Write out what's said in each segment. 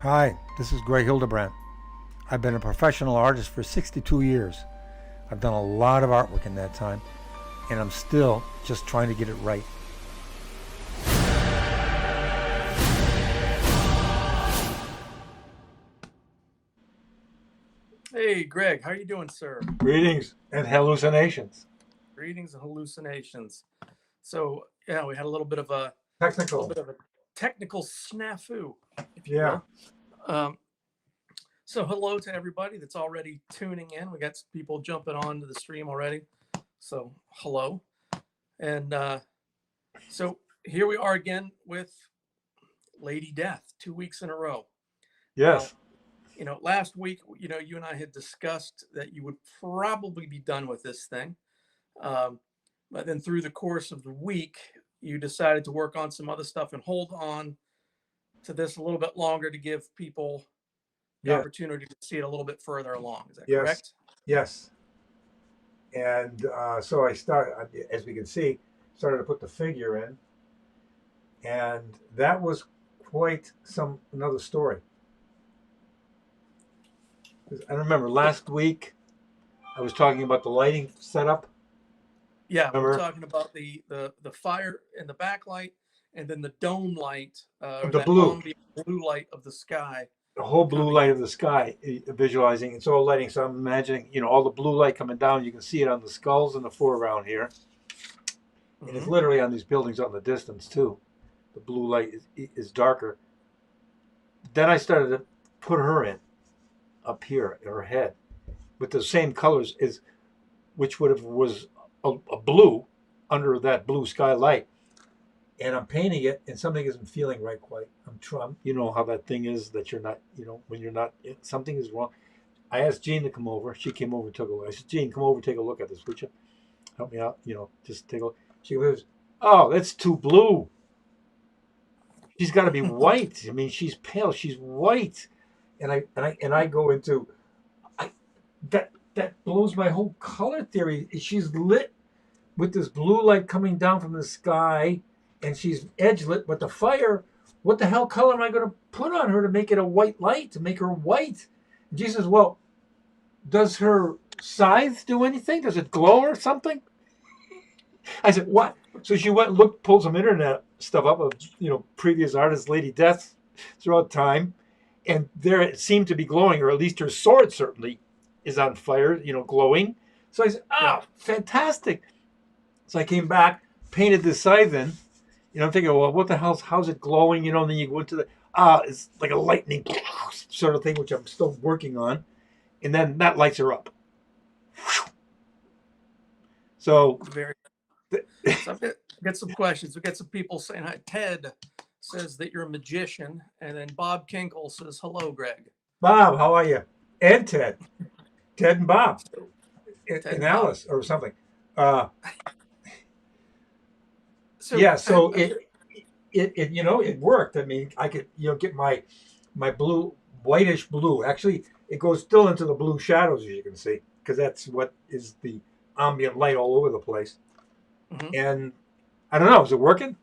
Hi, this is Greg Hildebrandt. I've been a professional artist for 62 years. I've done a lot of artwork in that time, and I'm still just trying to get it right. Hey, Greg, how are you doing, sir? Greetings and hallucinations. Greetings and hallucinations. So, yeah, we had a little bit of a Technical. technical snafu, if you Yeah. will. Um, so, hello to everybody that's already tuning in. We got some people jumping onto the stream already. So, hello. And so here we are again with Lady Death, 2 weeks in a row. Now, Yes. last week, you and I had discussed that you would probably be done with this thing. Um, but then through the course of the week, you decided to work on some other stuff and hold on to this a little bit longer to give people the Yes. opportunity to see it a little bit further along. Is that Yes. correct? Yes. And so I started, as we can see, started to put the figure in, and that was quite another story. I remember last week I was talking about the lighting setup. Yeah, we were Remember talking about the fire and the backlight, and then the dome light, or the that blue, ambient blue light of the sky the whole blue coming light in. of the sky, visualizing it's all lighting. So I'm imagining, all the blue light coming down. You can see it on the skulls in the foreground here, and it's Hmm. literally on these buildings out in the distance too. The blue light is darker. Then I started to put her in up here in her head with the same colors as which would have was a blue under that blue sky light. And I'm painting it, and something isn't feeling right quite. I'm trying, you know how that thing is that you're not, when you're not, something is wrong. I asked Jean to come over. She came over and took a look. I said, Jean, come over, take a look at this, would you? Help me out, just take a look. She goes, oh, that's too blue. She's got to be white. I mean, she's pale. She's white. And I go into I, that blows my whole color theory. She's lit with this blue light coming down from the sky, and she's edge lit. But the fire, what the hell color am I going to put on her to make it a white light, to make her white? And she says, well, does her scythe do anything? Does it glow or something? I said, what? So she went and looked, pulled some internet stuff up of, previous artists, Lady Death, throughout time. And there it seemed to be glowing, or at least her sword certainly is on fire, glowing. So I said, Yeah. oh, fantastic. So I came back, painted this scythe in. I'm thinking, well, what the how's it glowing? And then you go into it's like a lightning sort of thing, which I'm still working on. And then that lights her up. So, Very. So I've got some questions. We got some people saying hi. Ted says that you're a magician, and then Bob Kinkle says hello, Greg. Bob, how are you? And Ted and Bob, So Ted and and Bob. Alice, or something. Uh, So yeah, so it worked. I mean, I could get my blue, whitish blue. Actually, it goes still into the blue shadows, as you can see, because that's what is the ambient light all over the place. mhm. And I don't know, is it working?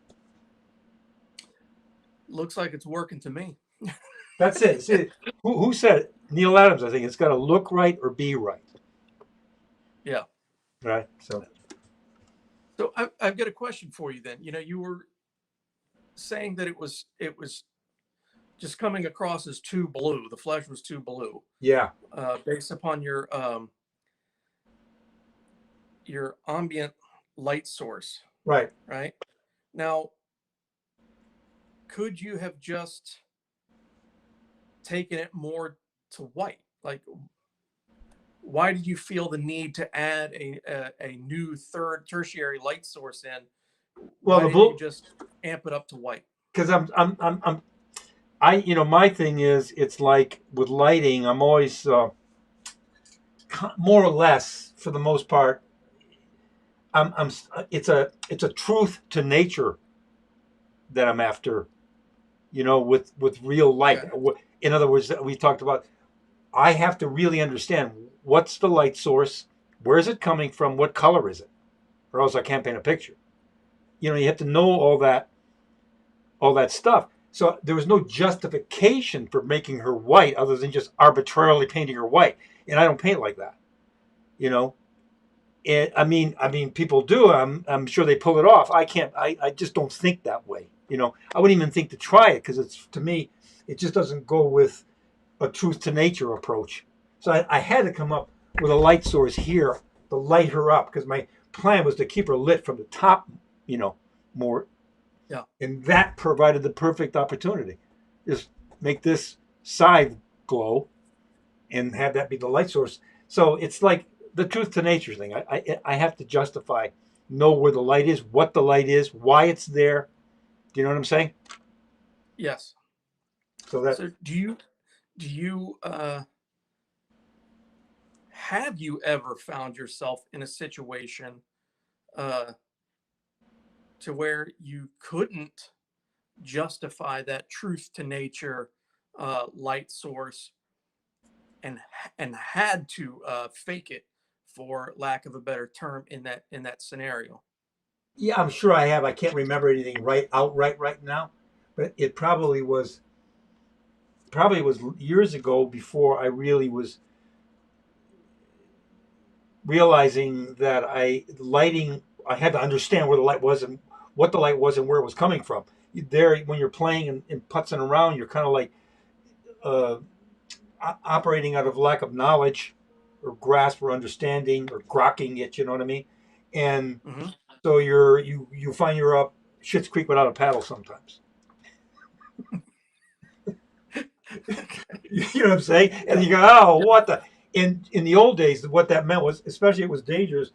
Looks like it's working to me. That's it. See, who said it? Neil Adams, I think. It's got to look right or be right. Yeah. Right. So So I've got a question for you then. You were saying that it was just coming across as too blue. The flesh was too blue, yeah, based upon your ambient light source, right. right? Now, could you have just taken it more to white? Like, why did you feel the need to add a new third tertiary light source in? Well, Why the didn't you blue, just amp it up to white? because my thing is, it's like with lighting, I'm always more or less, for the most part, I'm it's a truth to nature that I'm after, with real light. Okay. In other words, we talked about, I have to really understand what's the light source, where is it coming from, what color is it, or else I can't paint a picture. You have to know all that stuff. So there was no justification for making her white other than just arbitrarily painting her white. And I don't paint like that, you know. And I mean, people do. I'm sure they pull it off. I can't. I just don't think that way. You know, I wouldn't even think to try it because it's to me, it just doesn't go with a truth to nature approach. So I had to come up with a light source here to light her up because my plan was to keep her lit from the top, you know, more, Yeah. and that provided the perfect opportunity. Just make this side glow and have that be the light source. So it's like the truth to nature thing. I have to justify, know where the light is, what the light is, why it's there. Do you know what I'm saying? Yes. So that So do you have you ever found yourself in a situation uh, to where you couldn't justify that truth to nature light source and had to fake it, for lack of a better term, in that scenario? yeah, I'm sure I have. I can't remember anything right outright right now, but it probably was years ago before I really was realizing that lighting. I had to understand where the light was and what the light was and where it was coming from. There, when you're playing and putzing around, you're kind of like uh, operating out of lack of knowledge or grasp or understanding or grokking it. You know what I mean? And Hmm. so you find you're up Shit's Creek without a paddle sometimes. You know what I'm saying? And Yeah. you go, oh, what the? In the old days, what that meant was, especially it was dangerous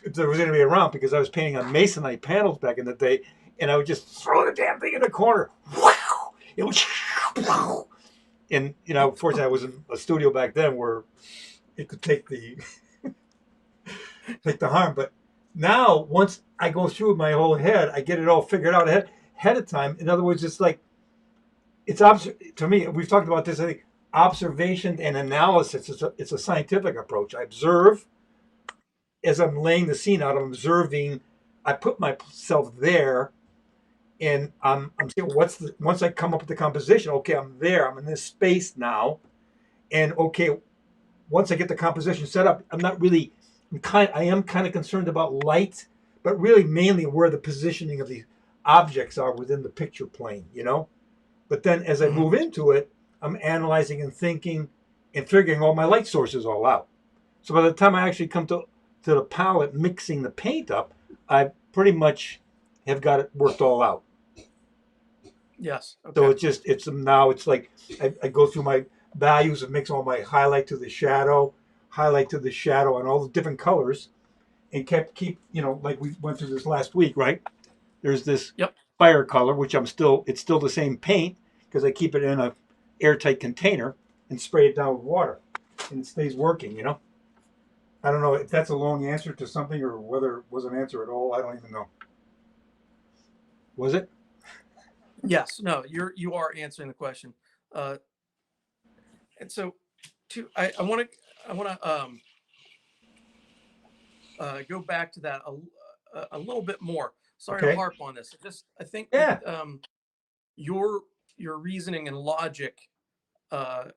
if there was anybody around because I was painting on masonite panels back in the day, and I would just throw the damn thing in the corner. Wow! It was, and fortunately, I was in a studio back then where it could take the harm. But now, once I go through my whole head, I get it all figured out ahead of time. In other words, it's like to me. We've talked about this. I think observation and analysis. It's a scientific approach. I observe as I'm laying the scene out. I'm observing. I put myself there, and I'm saying, once I come up with the composition. Okay, I'm there. I'm in this space now, and okay, once I get the composition set up, I'm not really. I am kind of concerned about light, but really mainly where the positioning of these objects are within the picture plane. But then as I Hmm. move into it, I'm analyzing and thinking and figuring all my light sources all out. So by the time I actually come to the palette mixing the paint up, I pretty much have got it worked all out. Yes. So Okay. it's like I go through my values and mix all my highlight to the shadow, and all the different colors, and keep like we went through this last week, right? There's this Yep. fire color, which it's still the same paint because I keep it in a airtight container and spray it down with water, and it stays working. I don't know if that's a long answer to something or whether it was an answer at all. I don't even know. Was it? Yes. No, you are answering the question. uh and so I want to go back to that a little bit more. Sorry to Okay. harp on this. I think that Yeah. your your reasoning and logic uh,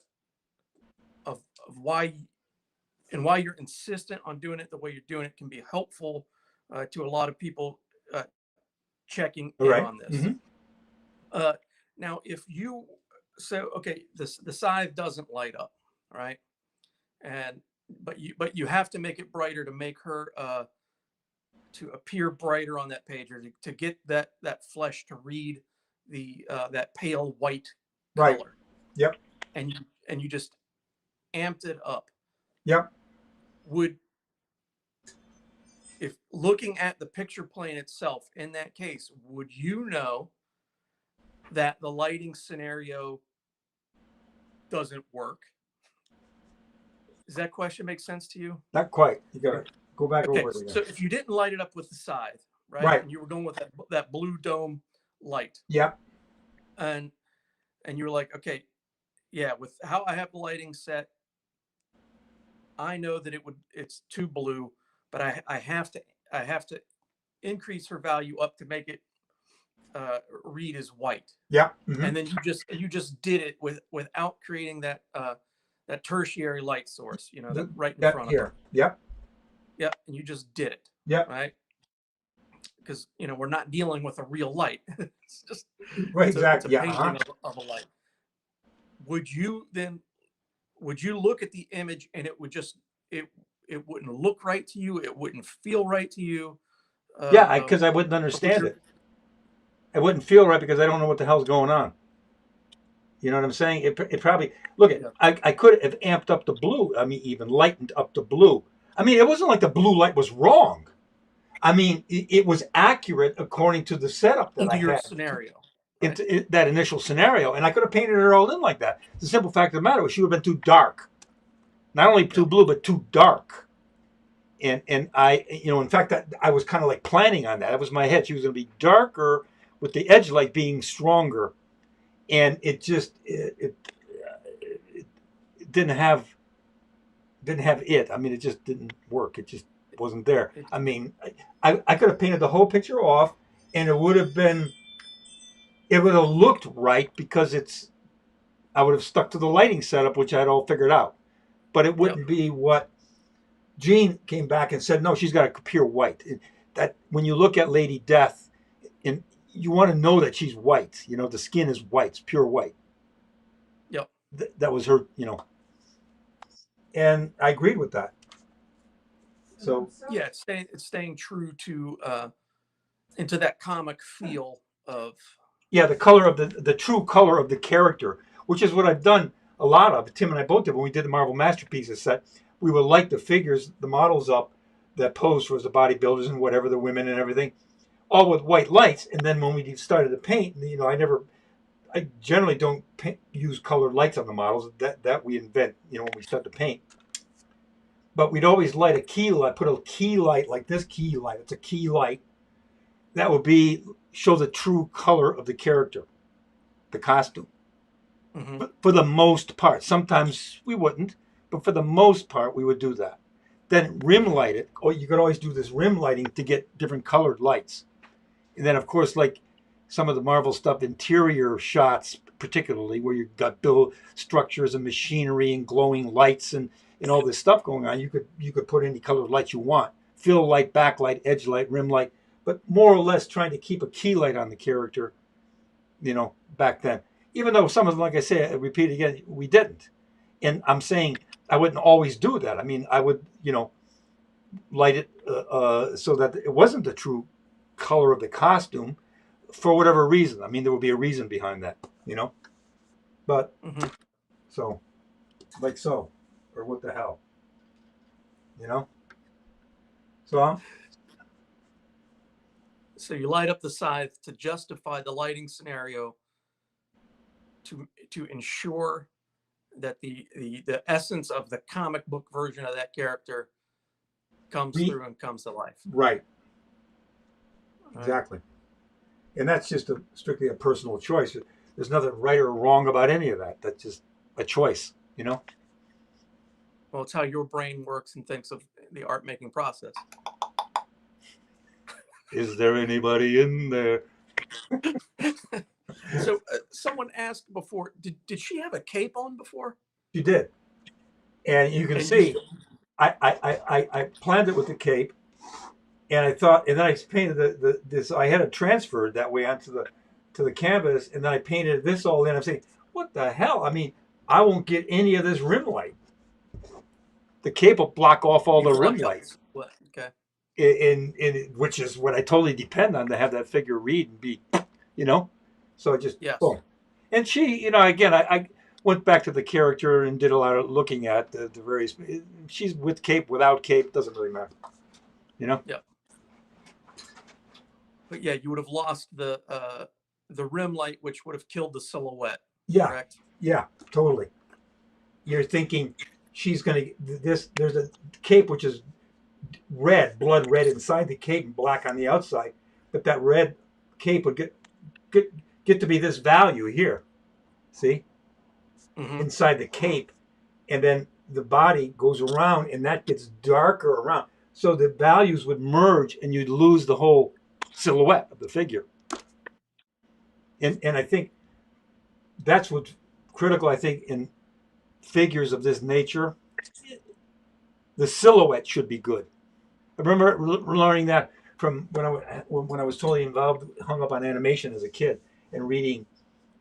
of why you're insistent on doing it the way you're doing it can be helpful to a lot of people uh, checking All in right. on this. Mm-hmm. Uh, Now, if you okay, the scythe doesn't light up, right? And but you have to make it brighter to make her to appear brighter on that page, or to get that flesh to read that pale white Right. color, Yep. and you just amped it up. Yep. Would If looking at the picture plane itself in that case, would you know that the lighting scenario doesn't work? Does that question make sense to you? Not quite. You gotta go back Okay, over it again. so if you didn't light it up with the scythe, right, Right. and you were going with that blue dome light, Yep. and you were like, okay, yeah, with how I have the lighting set, I know that it's too blue, but I have to increase her value up to make it read as white. Yeah. Mm-hmm. And then you just did it without creating that that tertiary light source, that right in front of Here. her. Yep. Yeah, and you just did it. Yep. Right? Because we're not dealing with a real light. It's just Right. it's a Exactly. Yeah. painting of a light. Would you look at the image and it would just it wouldn't look right to you, it wouldn't feel right to you? Yeah. Because I wouldn't Or would understand you? it. I wouldn't feel right because I don't know what the hell's going on. You know what I'm saying? It probably look at Yeah. I could have amped up the blue. I mean, even lightened up the blue. I mean, it wasn't like the blue light was wrong. I mean, it was accurate according to the setup that Into I your had scenario, right? into that initial scenario, and I could have painted her all in like that. The simple fact of the matter was she would have been too dark, not only too Yeah. blue but too dark. And I, in fact, that I was kind of like planning on that. That was my head. She was going to be darker with the edge light being stronger, and it just it didn't have it. I mean, it just didn't work. It just wasn't there. I mean, I could have painted the whole picture off, and it would have looked right because I would have stuck to the lighting setup, which I'd all figured out. But it Yep. wouldn't be what Jean came back and said. No, she's got a pure white. That when you look at Lady Death, and you want to know that she's white. The skin is white, it's pure white. Yep. That was her. And I agreed with that. So Yeah, it's staying true to into that comic feel of yeah, the color of the true color of the character, which is what I've done a lot of. Tim and I both did when we did the Marvel Masterpieces set. We would light the figures, the models up that posed for the bodybuilders and whatever, the women and everything, all with white lights. And then when we started to paint, I generally don't use colored lights on the models. That we invent, when we start to paint. But we'd always light a key light, put a key light like this key light. It's a key light that would show the true color of the character, the costume. mm-hmm. But for the most part, sometimes we wouldn't, but for the most part, we would do that. Then rim light it, or you could always do this rim lighting to get different colored lights. And then, of course, like some of the Marvel stuff, interior shots, particularly where you've got build structures and machinery and glowing lights and all this stuff going on, you could put any colored lights you want. Fill light, backlight, edge light, rim light, but more or less trying to keep a key light on the character, back then. Even though some of them, like I say, I repeat again, we didn't. And I'm saying I wouldn't always do that. I mean, I would, light it so that it wasn't the true color of the costume for whatever reason. I mean, there would be a reason behind that, But, Mm-hmm. so, like so, or what the hell, So, So you light up the scythe to justify the lighting scenario to ensure that the essence of the comic book version of that character comes through and comes to life. Right. Exactly. And that's just strictly a personal choice. There's nothing right or wrong about any of that. That's just a choice, Well, it's how your brain works and thinks of the art making process. Is there anybody in there? So someone asked before, did she have a cape on before? She did. And you can see, I planned it with the cape, and I thought, and then I painted this. I had it transferred that way onto the canvas, and then I painted this all in. I'm saying, what the hell? I mean, I won't get any of this rim light. The cape will block off all the rim lights. Okay. In which is what I totally depend on to have that figure read and be, So I just boom. And she, again, I went back to the character and did a lot of looking at the various. She's with cape, without cape, doesn't really matter, Yeah. But yeah, you would have lost the rim light, which would have killed the silhouette. Yeah. Correct. Yeah. Totally. You're thinking she's gonna this. There's a cape which is red, blood red inside the cape and black on the outside, but that red cape would get to be this value here. See? Mm-hmm. Inside the cape, and then the body goes around and that gets darker around, so the values would merge and you'd lose the whole silhouette of the figure. And I think that's what's critical. I think in figures of this nature, the silhouette should be good. I remember learning that from when I was totally involved, hung up on animation as a kid, and reading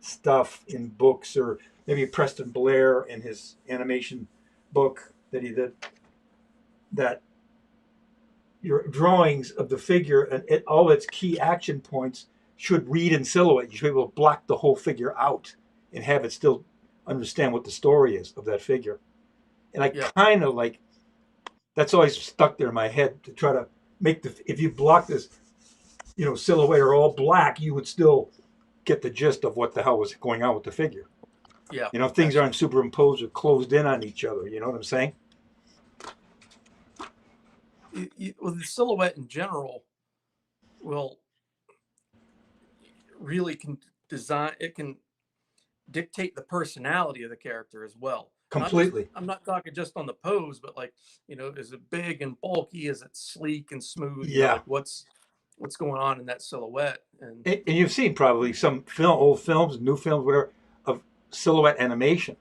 stuff in books, or maybe Preston Blair in his animation book that he did, that your drawings of the figure and all its key action points should read in silhouette. You should be able to block the whole figure out and have it still understand what the story is of that figure. And I Yeah. kind of like, that's always stuck there in my head, to try to make if you block this, silhouette or all black, you would still get the gist of what the hell was going on with the figure. Yeah. Things aren't superimposed or closed in on each other. You know what I'm saying? Well, the silhouette in general will really can design. It can dictate the personality of the character as well. Completely. I'm not talking just on the pose, but like, is it big and bulky? Is it sleek and smooth? Yeah. Like what's going on in that silhouette? And you've seen probably some old films, new films, whatever, of silhouette animation,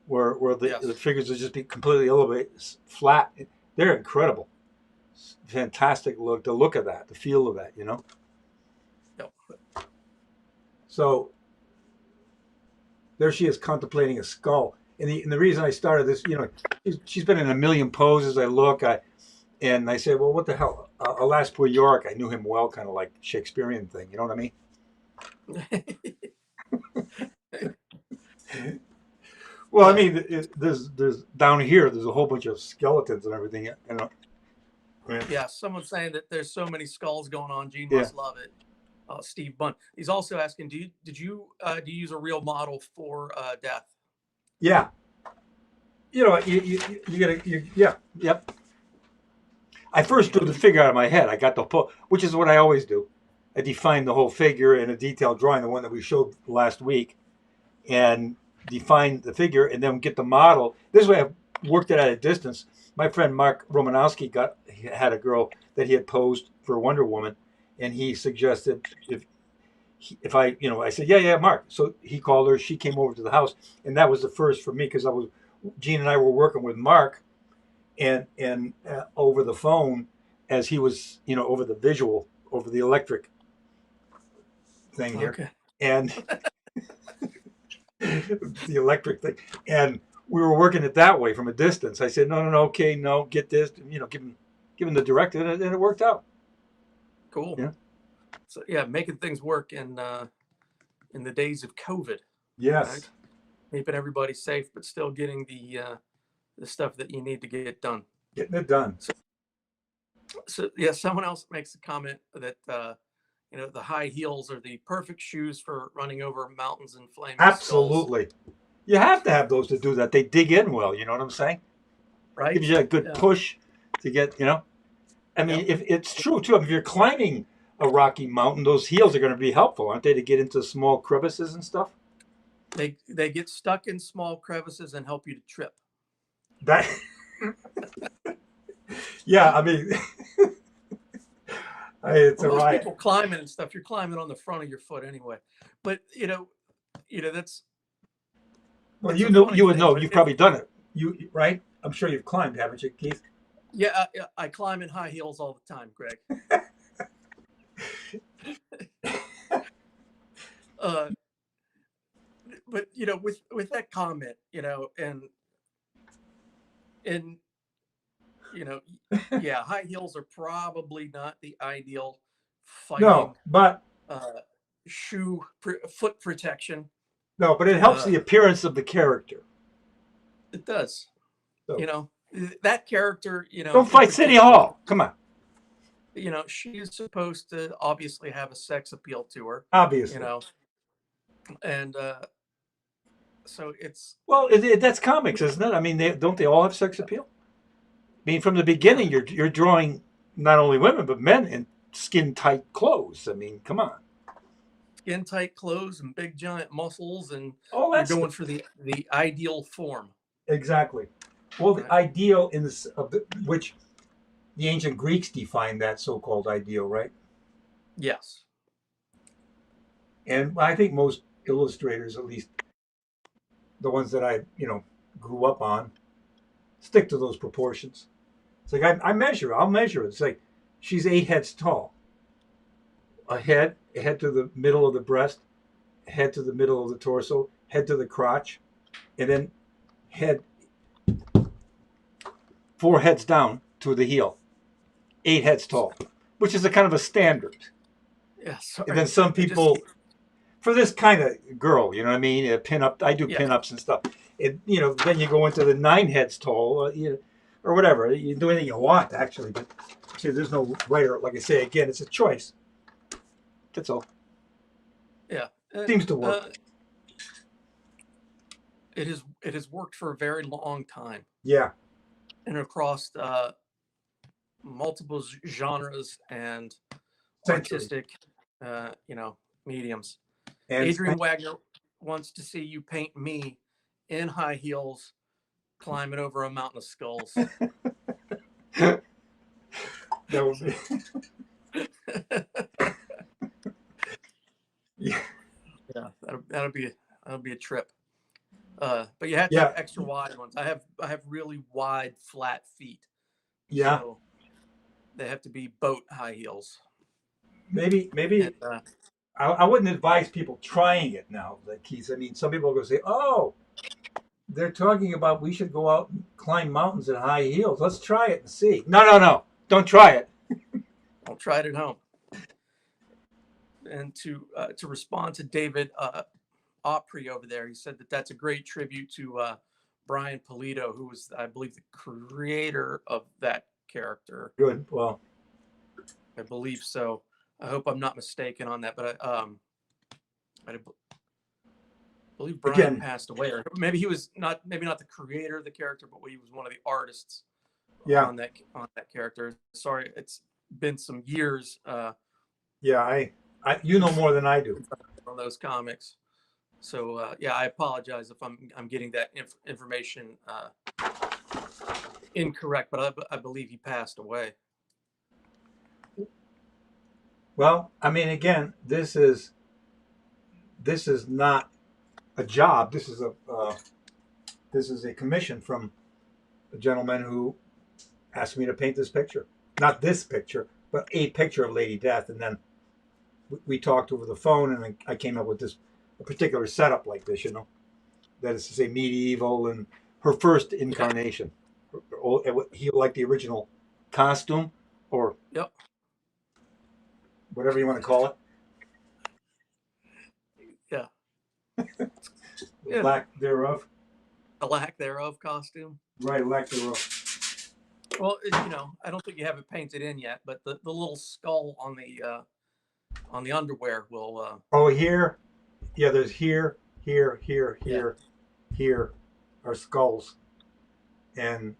where Yes. the figures will just be completely elevated, flat. They're incredible. Fantastic look. The look of that, the feel of that. Yep. So there she is contemplating a skull. And the reason I started this, she's been in a million poses. And I said, well, what the hell? Alas, poor York. I knew him well, kind of like Shakespearean thing. You know what I mean? Well, I mean, there's down here, there's a whole bunch of skeletons and everything. Yeah, someone's saying that there's so many skulls going on. Gene Yeah. must love it. Steve Bunn. He's also asking, do you use a real model for death? Yeah. You gotta, yeah, yep. I first drew the figure out of my head. I got which is what I always do. I define the whole figure in a detailed drawing, the one that we showed last week, and define the figure, and then get the model. This way, I've worked it at a distance. My friend Mark Romanowski had a girl that he had posed for Wonder Woman, and he suggested if I said, yeah, Mark. So he called her. She came over to the house, and that was the first for me, because Gene and I were working with Mark, and over the phone, as he was, over the visual, over the electric thing here, Okay. and the electric thing, and we were working it that way from a distance. I said, no, okay, no, get this, give him the directive, and it worked out. Cool. Yeah. So yeah, making things work in the days of COVID. Yes. Right? Keeping everybody safe, but still getting the stuff that you need to get done. Getting it done. So yeah, someone else makes a comment that the high heels are the perfect shoes for running over mountains and flaming Absolutely. skulls. You have to have those to do that. They dig in well. You know what I'm saying? Right. Gives you a good push to get. I mean, if it's true too. If you're climbing a rocky mountain, those heels are going to be helpful, aren't they, to get into small crevices and stuff? They get stuck in small crevices and help you to trip. That. Yeah, I mean, it's a riot. People climbing and stuff. You're climbing on the front of your foot anyway, but that's. Well, you would know. You've probably done it. Right? I'm sure you've climbed, haven't you, Keith? Yeah, I climb in high heels all the time, Greg. But with that comment, yeah, high heels are probably not the ideal fighting. No, but foot protection. No, but it helps the appearance of the character. It does. So, that character, don't fight City Hall. Come on. She is supposed to obviously have a sex appeal to her. Obviously. And so it's. Well, that's comics, isn't it? I mean, don't they all have sex appeal? I mean, from the beginning, you're drawing not only women but men in skin tight clothes. I mean, come on. Skin tight clothes and big giant muscles, and you're going for the ideal form. Exactly. Well, the ideal which the ancient Greeks defined that so-called ideal, right? Yes. And I think most illustrators, at least the ones that I, grew up on, stick to those proportions. It's like I measure. I'll measure it. It's like she's 8 heads tall. A head to the middle of the breast, head to the middle of the torso, head to the crotch, and then head 4 heads down to the heel. 8 heads tall, which is a kind of a standard. Yeah, sorry. And then some people, for this kind of girl, you know what I mean? Pin up. I do pin ups and stuff. Then you go into the 9 heads tall, or whatever. You do anything you want, actually. But see, there's no right or, like I say again, it's a choice. That's all. Yeah, Seems to work. It has worked for a very long time. Yeah. And across multiple genres and Century. artistic, mediums. And Adrian Wagner wants to see you paint me in high heels climbing over a mountain of skulls. That would be. Yeah. Yeah, that'll be a trip. But you have to have extra wide ones. I have really wide, flat feet. Yeah. So they have to be boat high heels. Maybe and, I wouldn't advise people trying it now, like Keith. I mean, some people are going to say, "Oh, they're talking about we should go out and climb mountains in high heels. Let's try it and see." No. Don't try it. I'll try it at home. And to respond to David Opry over there, he said that that's a great tribute to Brian Pulido, who was, I believe, the creator of that character. Good. Well, I believe so. I hope I'm not mistaken on that, but I believe Brian passed away, or maybe he was not the creator of the character, but he was one of the artists on that character. Sorry, it's been some years. I you know more than I do on those comics. So I apologize if I'm getting that information incorrect, but I believe he passed away. Well, I mean, again, this is not a job. This is a commission from a gentleman who asked me to paint this picture. Not this picture, but a picture of Lady Death, and then we talked over the phone, and I came up with a particular setup like this, that is to say medieval and her first incarnation. He liked the original costume, or whatever you want to call it. Yeah. The lack thereof. The lack thereof costume. Right, lack thereof. Well, I don't think you have it painted in yet, but the little skull on the underwear will. Here, there's here are skulls, and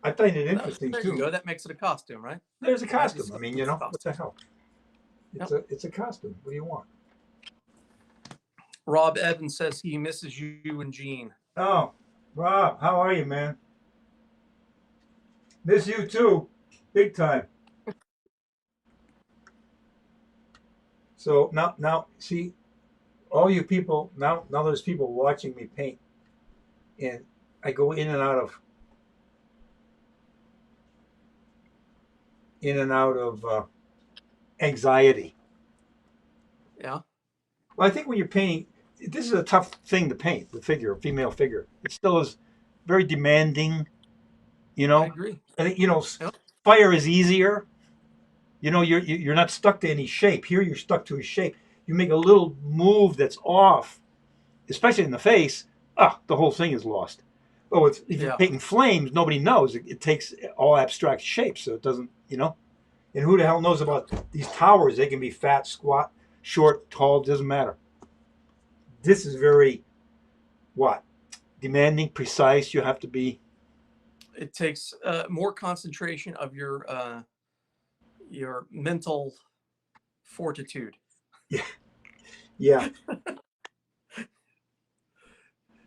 I find it interesting there too. You go. That makes it a costume, right? There's a costume. I mean, what the hell? It's a costume. What do you want? Rob Evans says he misses you and Gene. Oh, Rob, how are you, man? Miss you too, big time. So now, see, all you people now there's people watching me paint, and I go in and out of anxiety. Yeah. Well, I think when you're painting, this is a tough thing to paint. The female figure, it still is very demanding. I agree. And fire is easier. You're not stuck to any shape. Here you're stuck to a shape. You make a little move that's off, especially in the face. The whole thing is lost. Oh, if you're painting flames, nobody knows. It takes all abstract shapes, so it doesn't. And who the hell knows about these towers? They can be fat, squat, short, tall. Doesn't matter. This is very demanding, precise. You have to be. It takes more concentration of your mental fortitude. Yeah.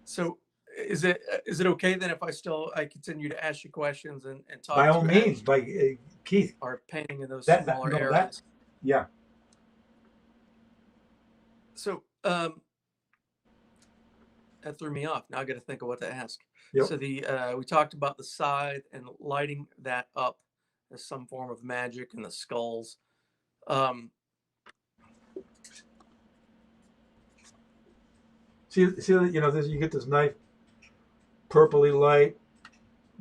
So is it okay then if I continue to ask you questions and talk? By all means, by Keith. Are painting in those smaller areas. Yeah. So that threw me off. Now I got to think of what to ask. Yep. So we talked about the scythe and lighting that up as some form of magic and the skulls. See, you know, you get this nice purpley light,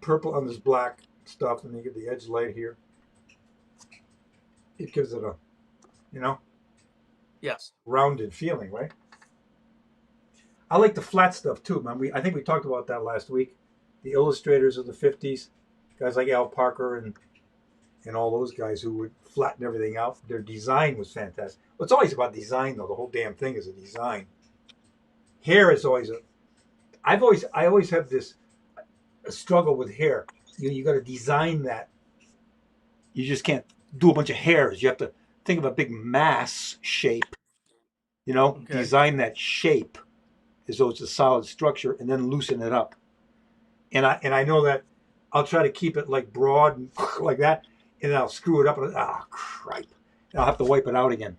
purple on this black stuff, and you get the edge light here. It gives it a, you know, Yes. rounded feeling, right? I like the flat stuff too, man. I think we talked about that last week. The illustrators of the '50s, guys like Al Parker and all those guys who would flatten everything out. Their design was fantastic. Well, it's always about design, though. The whole damn thing is a design. Hair is always I always have this struggle with hair. You got to design that. You just can't do a bunch of hairs. You have to think of a big mass shape. You know, Okay. design that shape as though it's a solid structure, and then loosen it up. And I know that I'll try to keep it like broad and like that, and then I'll screw it up and cripe. And I'll have to wipe it out again.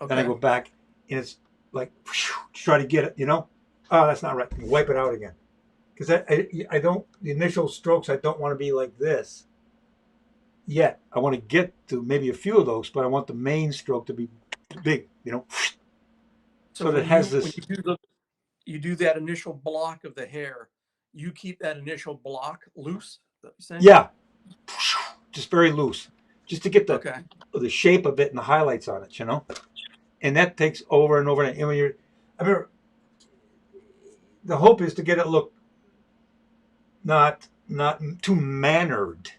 Okay. Then I go back and it's like try to get it, you know. Oh, that's not right. Wipe it out again. Because I don't, the initial strokes, I don't want to be like this yet. I want to get to maybe a few of those, but I want the main stroke to be big, you know. So that it has this. When you do that initial block of the hair, you keep that initial block loose. Is that what you're saying? Yeah, just very loose, just to get the shape of it and the highlights on it, you know. And that takes over and over. And when you're, I mean, the hope is to get it look not too mannered.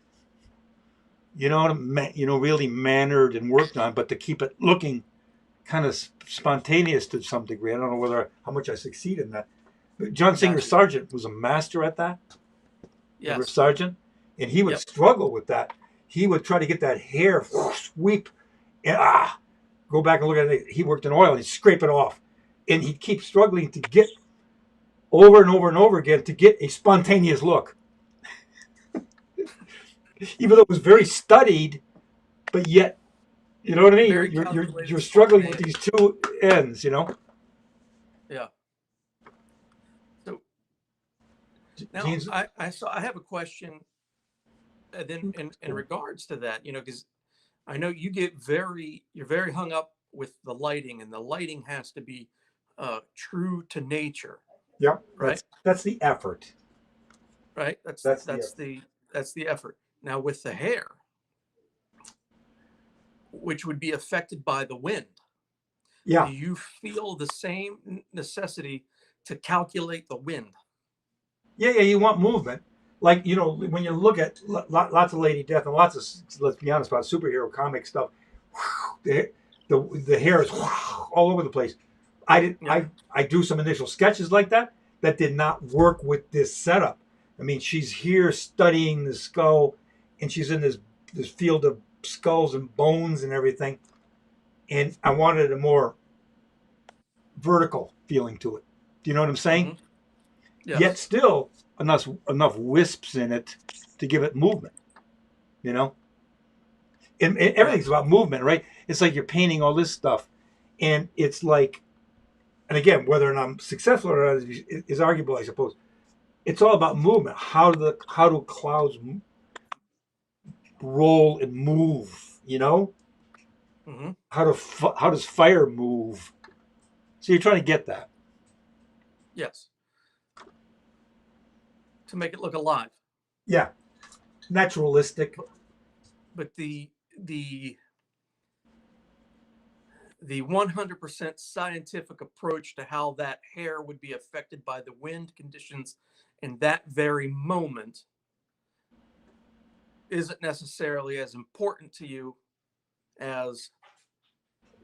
You know, really mannered and worked on, but to keep it looking kind of spontaneous to some degree. I don't know how much I succeed in that. But John Singer Sargent was a master at that. Yes. Remember Sargent? And he would struggle with that. He would try to get that hair sweep and go back and look at it. He worked in oil and he'd scrape it off. And he'd keep struggling to get over and over and over again to get a spontaneous look. Even though it was very studied, but yet, you know what I mean? You're struggling with these two ends, you know? Yeah. So now I have a question then in regards to that, you know, because I know you're very hung up with the lighting, and the lighting has to be true to nature. Yeah, right. That's the effort. Right. That's the effort. Now with the hair, which would be affected by the wind. Yeah. Do you feel the same necessity to calculate the wind? Yeah. You want movement. Like, you know, when you look at lots of Lady Death and lots of, let's be honest, about superhero comic stuff, the hair is all over the place. I do some initial sketches like that did not work with this setup. I mean, she's here studying the skull, and she's in this field of skulls and bones and everything. And I wanted a more vertical feeling to it. Do you know what I'm saying? Mm-hmm. Yes. Yet still enough wisps in it to give it movement. You know? And everything's about movement, right? It's like you're painting all this stuff. And it's like, and again, whether or not I'm successful or not is arguable, I suppose. It's all about movement. How do clouds roll and move? You know, mm-hmm. How does fire move? So you're trying to get that. Yes. To make it look alive. Yeah, naturalistic. But the 100% scientific approach to how that hair would be affected by the wind conditions in that very moment isn't necessarily as important to you as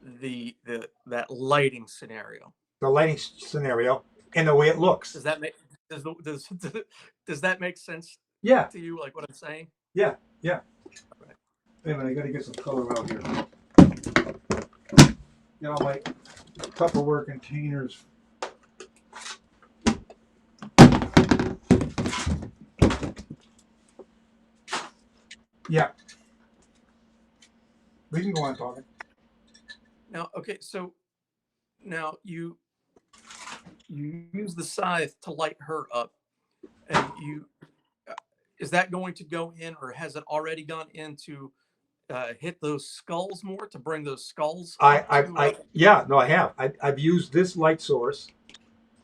that lighting scenario. The lighting scenario and the way it looks. Does that make sense? Yeah. To you, like what I'm saying? Yeah. Right. Wait a minute, I got to get some color out here. You know, my Tupperware containers. Yeah. We can go on talking. Now, okay, so now you use the scythe to light her up, and is that going to go in, or has it already gone in to hit those skulls more, to bring those skulls up to? Yeah, no, I have. I've used this light source,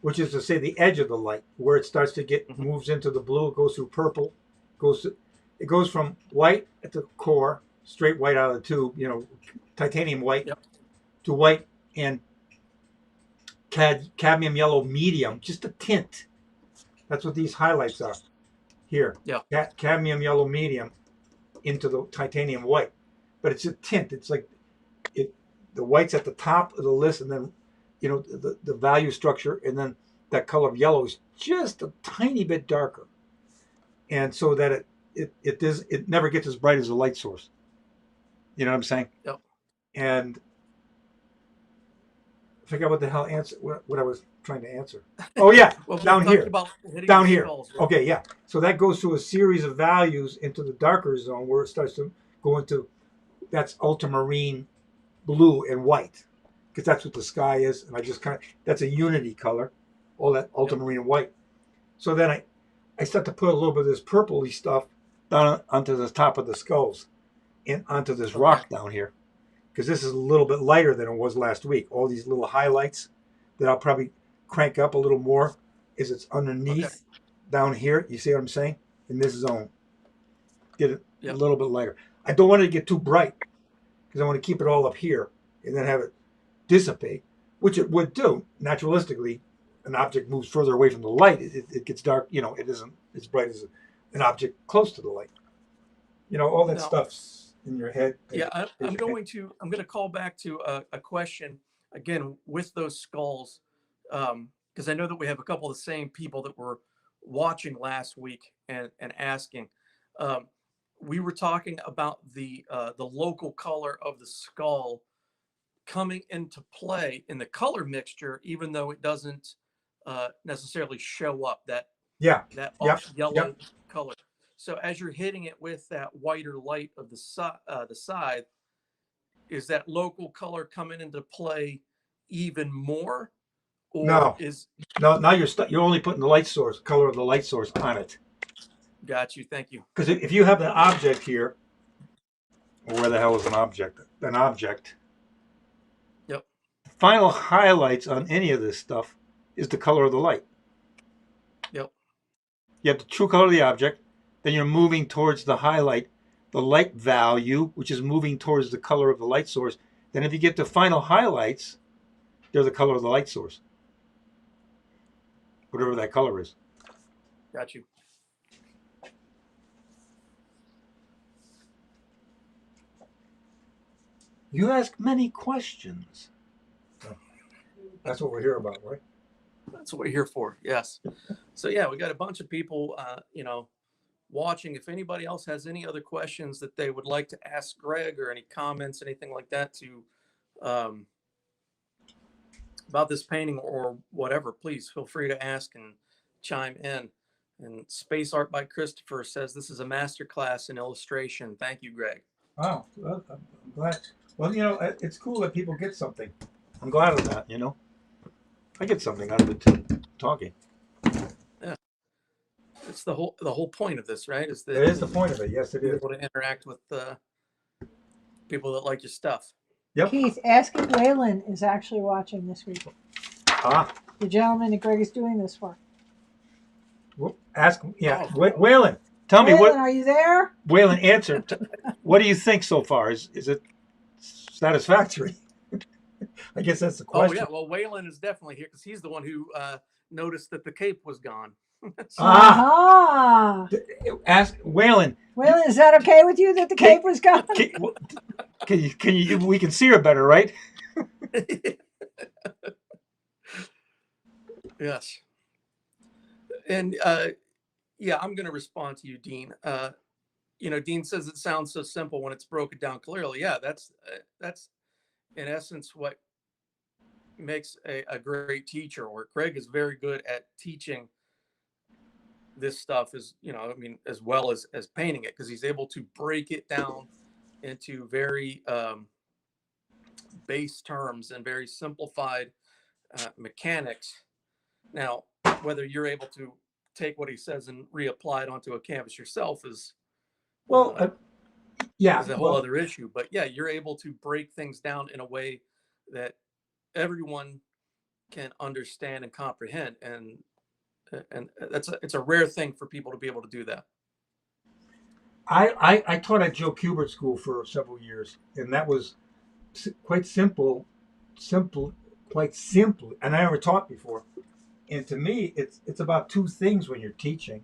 which is to say the edge of the light, where it starts to get Mhm. moves into the blue. It goes through purple, it goes from white at the core, straight white out of the tube, titanium white, Yep. to white and cadmium yellow medium, just a tint. That's what these highlights are here. Yeah. Cadmium yellow medium into the titanium white, but it's a tint. It's like it. The white's at the top of the list, and then the value structure, and then that color of yellow is just a tiny bit darker, and so that it never gets as bright as the light source. You know what I'm saying? Yep. And I forgot what the hell what I was trying to answer. Oh yeah, Well, we were down talking here. about hitting Down the here. skulls, right? Okay, yeah. So that goes through a series of values into the darker zone where it starts to go into that's ultramarine blue and white because that's what the sky is. And I just that's a unity color, all that Yep. ultramarine and white. So then I start to put a little bit of this purpley stuff down onto the top of the skulls and onto this Okay. rock down here because this is a little bit lighter than it was last week. All these little highlights that I'll probably crank up a little more is it's underneath Okay. down here. You see what I'm saying? In this zone, get it a Yep. little bit lighter. I don't want it to get too bright because I want to keep it all up here and then have it dissipate, which it would do naturalistically. An object moves further away from the light, it gets dark. It isn't as bright as an object close to the light. All that Now, stuff's in your head. yeah, I'm going to call back to a question again with those skulls, because I know that we have a couple of the same people that were watching last week and asking. Um, we were talking about the local color of the skull coming into play in the color mixture, even though it doesn't necessarily show up Yeah. that Yep. yellow Yep. color. So as you're hitting it with that whiter light of the scythe, is that local color coming into play even more, or No. is? No. Now you're only putting the light source, color of the light source on it. Got you. Thank you. Because if you have an object here, where the hell is an object? An object. Yep. The final highlights on any of this stuff is the color of the light. Yep. You have the true color of the object, then you're moving towards the highlight, the light value, which is moving towards the color of the light source. Then if you get to final highlights, they're the color of the light source, whatever that color is. Got you. You ask many questions. That's what we're here about, right? That's what we're here for. Yes. So yeah, we got a bunch of people, watching. If anybody else has any other questions that they would like to ask Greg, or any comments, anything like that, to um, about this painting or whatever, please feel free to ask and chime in. And Space Art by Christopher says this is a masterclass in illustration. Thank you, Greg. Wow, well, I'm glad. Well, it's cool that people get something. I'm glad of that. I get something out of it too. Talking. Yeah, it's the whole point of this, right? Is It that is the point of it. Yes, it you're is. able to interact with people that like your stuff. Yep. Keith, ask if Waylon is actually watching this week. Ah, The gentleman that Greg is doing this for. well, ask. Yeah, Oh. Waylon. Tell me Waylon, are you there? Waylon, answer. What do you think so far? Is it satisfactory? I guess that's the Oh question. yeah, well Waylon is definitely here because he's the one who noticed that the cape was gone. Ah. Ask Waylon. Waylon, is that okay with you that the cape was gone? Can you? We can see her better, right? Yes. And yeah, I'm going to respond to you, Dean. Dean says it sounds so simple when it's broken down clearly. Yeah, that's in essence what makes a great teacher. Or Greg is very good at teaching this stuff, as well as painting it, because he's able to break it down into very base terms and very simplified mechanics. Now, whether you're able to take what he says and reapply it onto a canvas yourself is Well, yeah. is a whole Well, other issue. But yeah, you're able to break things down in a way that everyone can understand and comprehend, and it's a rare thing for people to be able to do that. I taught at Joe Kubert School for several years, and that was quite simple, quite simple. And I never taught before. And to me, it's about two things when you're teaching.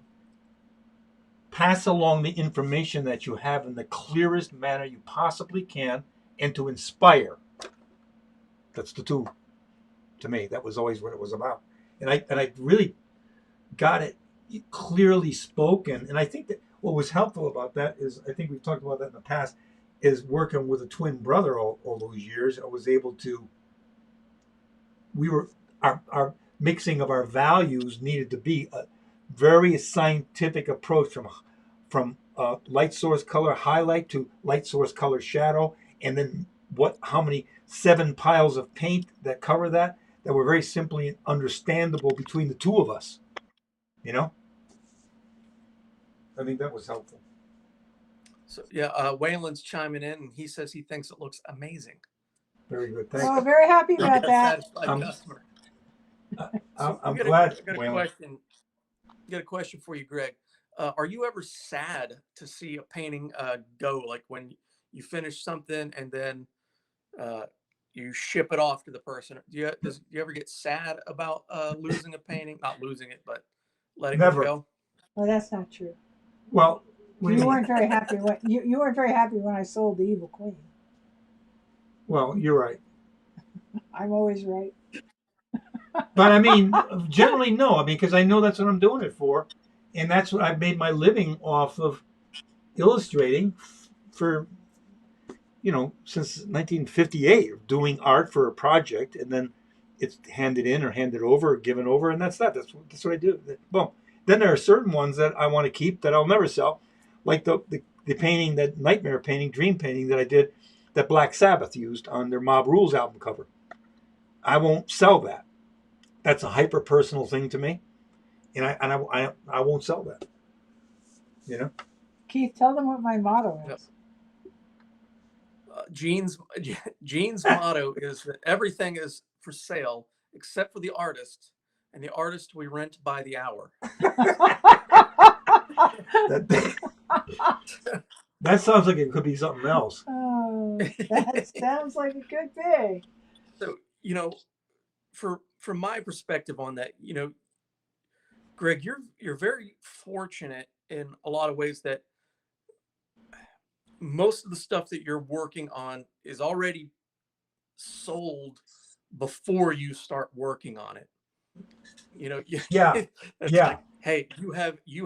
Pass along the information that you have in the clearest manner you possibly can, and to inspire. That's the two. To me, that was always what it was about. And I really got it clearly spoken. And I think that what was helpful about that is, I think we've talked about that in the past, is working with a twin brother all those years. I was able to, our mixing of our values needed to be a very scientific approach from light source color highlight to light source color shadow, and then how many 7 piles of paint that cover that were very simply understandable between the two of us. You know, I think that was helpful. So yeah, Waylon's chiming in, and he says he thinks it looks amazing. Very good. Oh, Thanks. very happy You about got a that. satisfied customer. I'm we glad. got a question. Got a question for you, Greg. Are you ever sad to see a painting go? Like when you finish something and then you ship it off to the person. Do you ever get sad about losing a painting? Not losing it, but letting Never. it go. Well, that's not true. Well, what do you You mean? weren't very happy when you weren't very happy when I sold the Evil Queen. Well, you're right. I'm always right. But I mean, generally, no. I mean, because I know that's what I'm doing it for. And that's what I've made my living off of, illustrating for, since 1958, doing art for a project. And then it's handed in or handed over or given over. And that's that. That's what I do. Boom. Then there are certain ones that I want to keep that I'll never sell. Like the painting, that nightmare painting, dream painting that I did, that Black Sabbath used on their Mob Rules album cover. I won't sell that. That's a hyper personal thing to me, and I won't sell that. You know. Keith, tell them what my motto is. Gene's motto is that everything is for sale except for the artist, and the artist we rent by the hour. That sounds like it could be something else. Oh, that sounds like it could be. So, from my perspective on that, Greg, you're very fortunate in a lot of ways that most of the stuff that you're working on is already sold before you start working on it. Yeah. Like, hey, you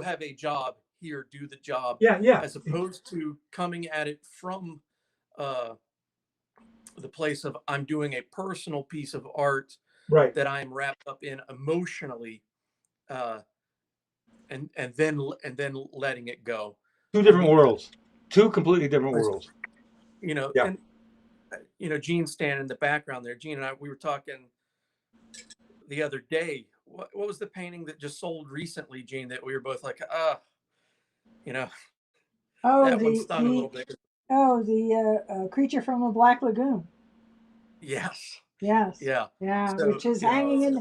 have a job here, do the job. Yeah. As opposed to coming at it from the place of, I'm doing a personal piece of art, right, that I'm wrapped up in emotionally, and then letting it go. Two different worlds, two completely different worlds. And Gene's standing in the background there. Gene and I, we were talking the other day. What was the painting that just sold recently, Gene, that we were both like, that one stung a little bit. Oh, the Creature from the Black Lagoon. Yes. Yeah. So, which is hanging in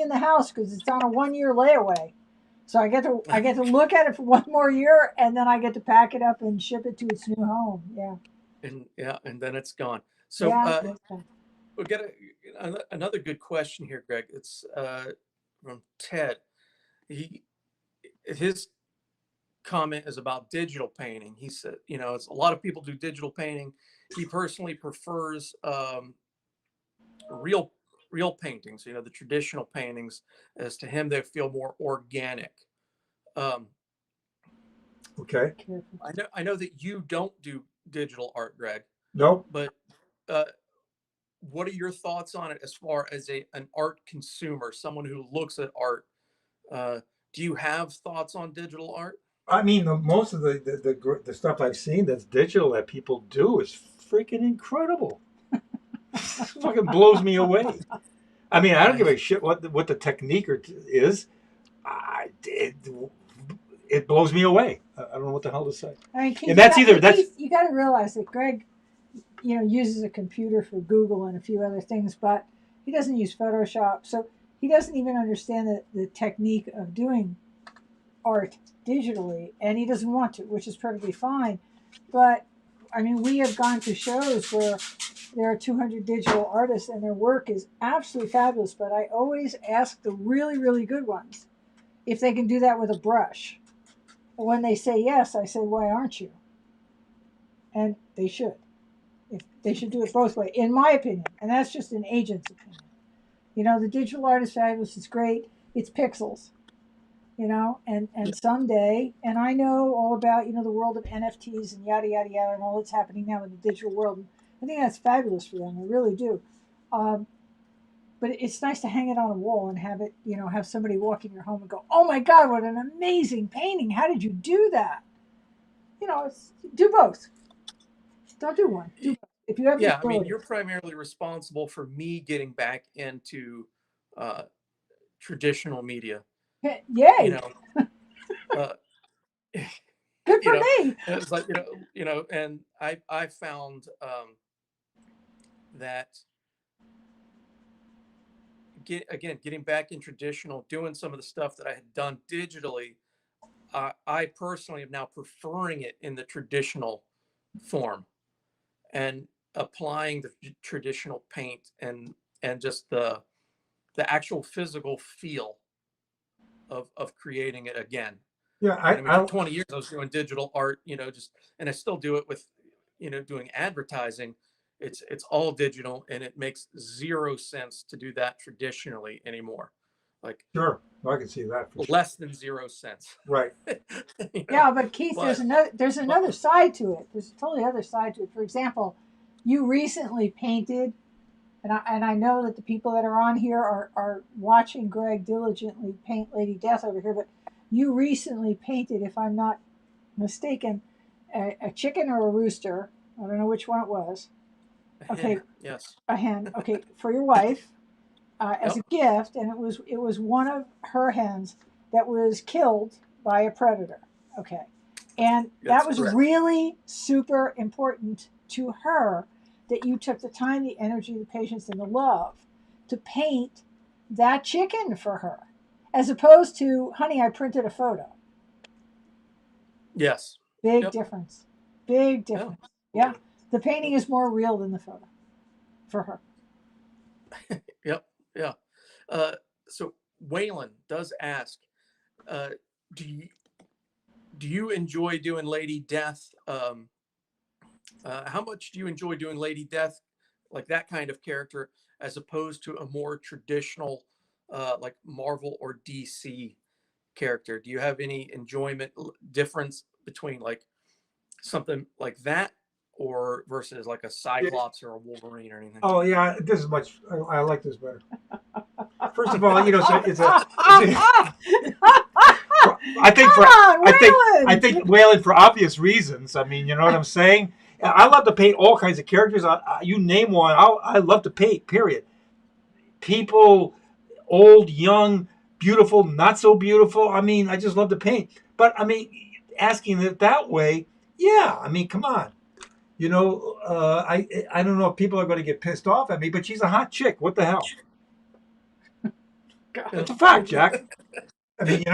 the house because it's on a 1-year layaway. So I get to look at it for 1 more year, and then I get to pack it up and ship it to its new home. Yeah. And then it's gone. So we'll get another good question here, Greg. It's from Ted. His comment is about digital painting. He said, it's a lot of people do digital painting. He personally prefers real paintings, the traditional paintings, as to him they feel more organic. Okay. I know that you don't do digital art, Greg. No. But what are your thoughts on it as far as an art consumer, someone who looks at art? Do you have thoughts on digital art? I mean, most of the stuff I've seen that's digital that people do is freaking incredible. It fucking blows me away. I mean, I don't give a shit what the technique is. It blows me away. I don't know what the hell to say. I mean, And that's either that's Keith, you got to realize that Greg, uses a computer for Google and a few other things, but he doesn't use Photoshop, so he doesn't even understand the technique of doing art digitally, and he doesn't want to, which is perfectly fine. But I mean, we have gone to shows where there are 200 digital artists, and their work is absolutely fabulous. But I always ask the really, really good ones if they can do that with a brush. And when they say yes, I say, "Why aren't you?" And they should. If they should do it both ways, in my opinion, and that's just an agent's opinion. The digital art is fabulous. It's great. It's pixels. And someday, and I know all about, the world of NFTs and yada, yada, yada, and all that's happening now in the digital world. And I think that's fabulous for them. I really do. But it's nice to hang it on a wall and have it, have somebody walk in your home and go, "Oh my God, what an amazing painting. How did you do that?" Do both. Don't do one. Do both. If you have the Yeah, I mean, ability. you're primarily responsible for me getting back into traditional media. You Yay. know, uh, Good for me. it's like and I found that getting back in traditional, doing some of the stuff that I had done digitally, I personally am now preferring it in the traditional form and applying the traditional paint and just the actual physical feel of creating it again. yeah. I mean, for 20 years I was doing digital art, and I still do it with, doing advertising. It's all digital, and it makes zero sense to do that traditionally anymore. Like, Sure, I can see that for sure. less than 0 cents. Right. Yeah, but Keith, there's another side to it. There's a totally other side to it. For example, you recently painted, and I know that the people that are on here are watching Greg diligently paint Lady Death over here, but you recently painted, if I'm not mistaken, a chicken or a rooster. I don't know which one it was. Okay. Yes. A hen. Okay, for your wife, as a gift, and it was one of her hens that was killed by a predator. Okay, and that was correct. really super important to her, that you took the time, the energy, the patience, and the love to paint that chicken for her, as opposed to, "Honey, I printed a photo." Yes. Big difference. Big difference. Yeah. The painting is more real than the photo for her. Yep. Yeah. So Waylon does ask, do you enjoy doing Lady Death? How much do you enjoy doing Lady Death, like that kind of character, as opposed to a more traditional, like Marvel or DC character? Do you have any enjoyment difference between like something like that or versus like a Cyclops or a Wolverine or anything? Oh yeah, this is much. I like this better. First of all, it's a I think Waylon, for obvious reasons. I mean, you know what I'm saying. I love to paint all kinds of characters. You name one, I love to paint. Period. People, old, young, beautiful, not so beautiful. I mean, I just love to paint. But I mean, asking it that way, yeah. I mean, come on. I don't know if people are going to get pissed off at me, but she's a hot chick. What the hell? It's a fact, Jack. I mean,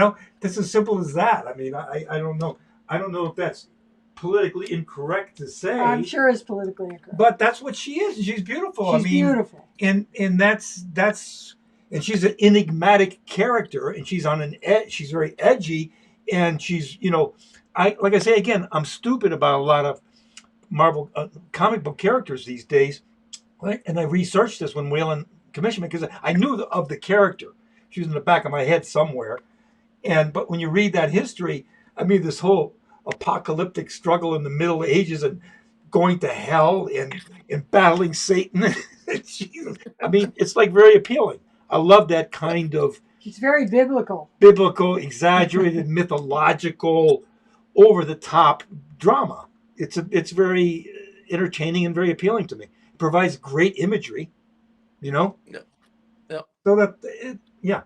it's as simple as that. I mean, I don't know. I don't know if that's politically incorrect to say. I'm sure it's politically incorrect. But that's what she is. She's beautiful. She's beautiful. And that's and she's an enigmatic character, and she's on an edge. She's very edgy, and she's like I say again, I'm stupid about a lot of Marvel comic book characters these days, right? And I researched this when Waylon commissioned me because I knew of the character. She was in the back of my head somewhere. But when you read that history, I mean, this whole apocalyptic struggle in the Middle Ages and going to hell and battling Satan. I mean, it's like very appealing. I love that kind of. It's very biblical. Biblical, exaggerated, mythological, over the top drama. It's very entertaining and very appealing to me. It provides great imagery, Yeah. Yep. So that, yeah,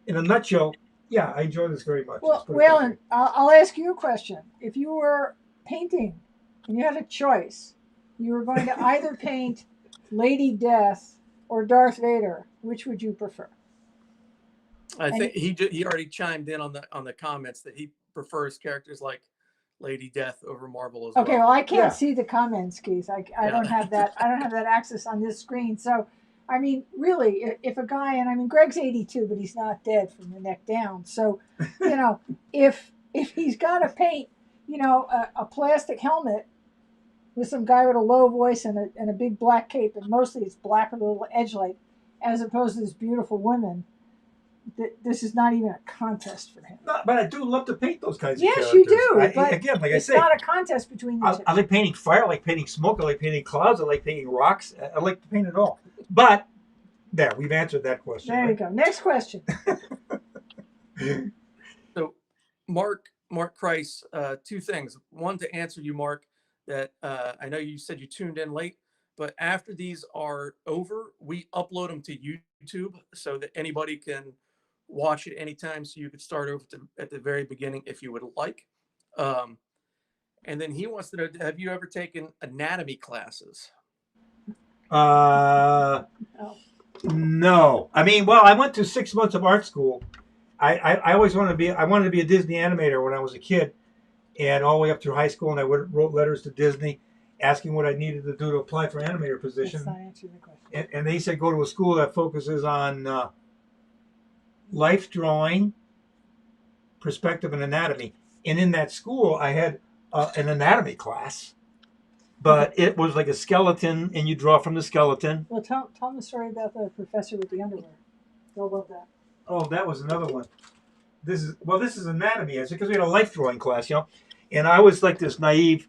in a nutshell, yeah, I enjoy this very much. Well, Waylon, I'll ask you a question. If you were painting and you had a choice, you were going to either paint Lady Death or Darth Vader, which would you prefer? I think he already chimed in on the comments that he prefers characters like Lady Death over Marvel as well. Okay, well, I can't see the comments, Keith. I don't have that. I don't have that access on this screen. So, I mean, really, if a guy, and I mean, Greg's 82, but he's not dead from the neck down. So, you know, if he's got to paint, you know, a plastic helmet with some guy with a low voice and a big black cape, and mostly it's black with a little edge light, as opposed to this beautiful woman, this is not even a contest for him. No, but I do love to paint those kinds of Yes, characters. you do. But again, like it's I say, not a contest between the two. I like painting fire, I like painting smoke, I like painting clouds, I like painting rocks. I like to paint it all. But there, we've answered that question. There you go. Next question. So, Mark Kreis, two things. One, to answer you, Mark, that I know you said you tuned in late, but after these are over, we upload them to YouTube so that anybody can watch it anytime. So you could start over at the very beginning if you would like. And then he wants to know, have you ever taken anatomy classes? No. I mean, well, I went to 6 months of art school. I always wanted to be. I wanted to be a Disney animator when I was a kid, and all the way up through high school. And I wrote letters to Disney, asking what I needed to do to apply for an animator position. That's not answering the question. And they said go to a school that focuses on life drawing, perspective, and anatomy. And in that school, I had an anatomy class, but it was like a skeleton, and you draw from the skeleton. Well, tell them the story about the professor with the underwear. They'll love that. Oh, that was another one. This is anatomy. It's because we had a life drawing class, you know, and I was like this naive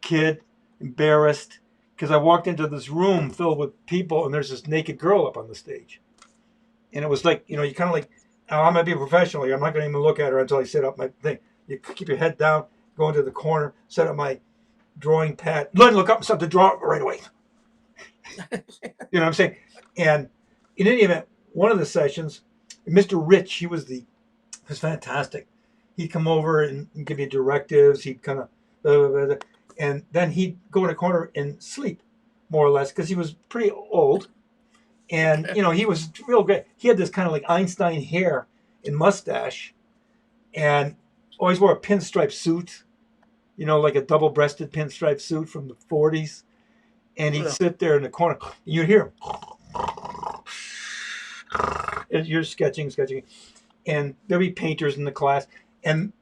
kid, embarrassed, because I walked into this room filled with people, and there's this naked girl up on the stage, and it was like, you know, you kind of like, oh, I'm gonna be a professional here. I'm not gonna even look at her until I set up my thing. You keep your head down, go into the corner, set up my drawing pad, look up and start to draw right away. You know what I'm saying? And in any event, one of the sessions, Mr. Rich, he was fantastic. He'd come over and give you directives. He'd kind of, and then he'd go in a corner and sleep, more or less, because he was pretty old. And, you know, he was real great. He had this kind of like Einstein hair and mustache, and always wore a pinstripe suit, you know, like a double-breasted pinstripe suit from the 40s. And he'd sit there in the corner. And you'd hear him. And you're sketching. And there'd be painters in the class. And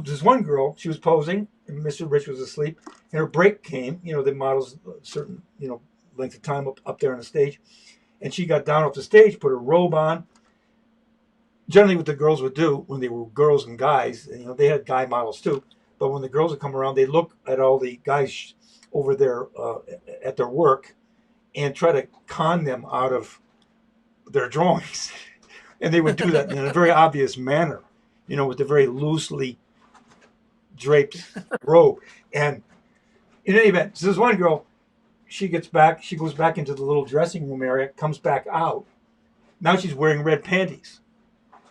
this one girl, she was posing, and Mr. Rich was asleep. And her break came. You know, the model's a certain, you know, length of time up there on the stage. And she got down off the stage, put her robe on. Generally what the girls would do when they were girls and guys, you know, they had guy models too. But when the girls would come around, they'd look at all the guys over there at their work and try to con them out of their drawings. And they would do that in a very obvious manner, you know, with a very loosely draped robe. And in any event, so this one girl, she goes back into the little dressing room area, comes back out. Now she's wearing red panties.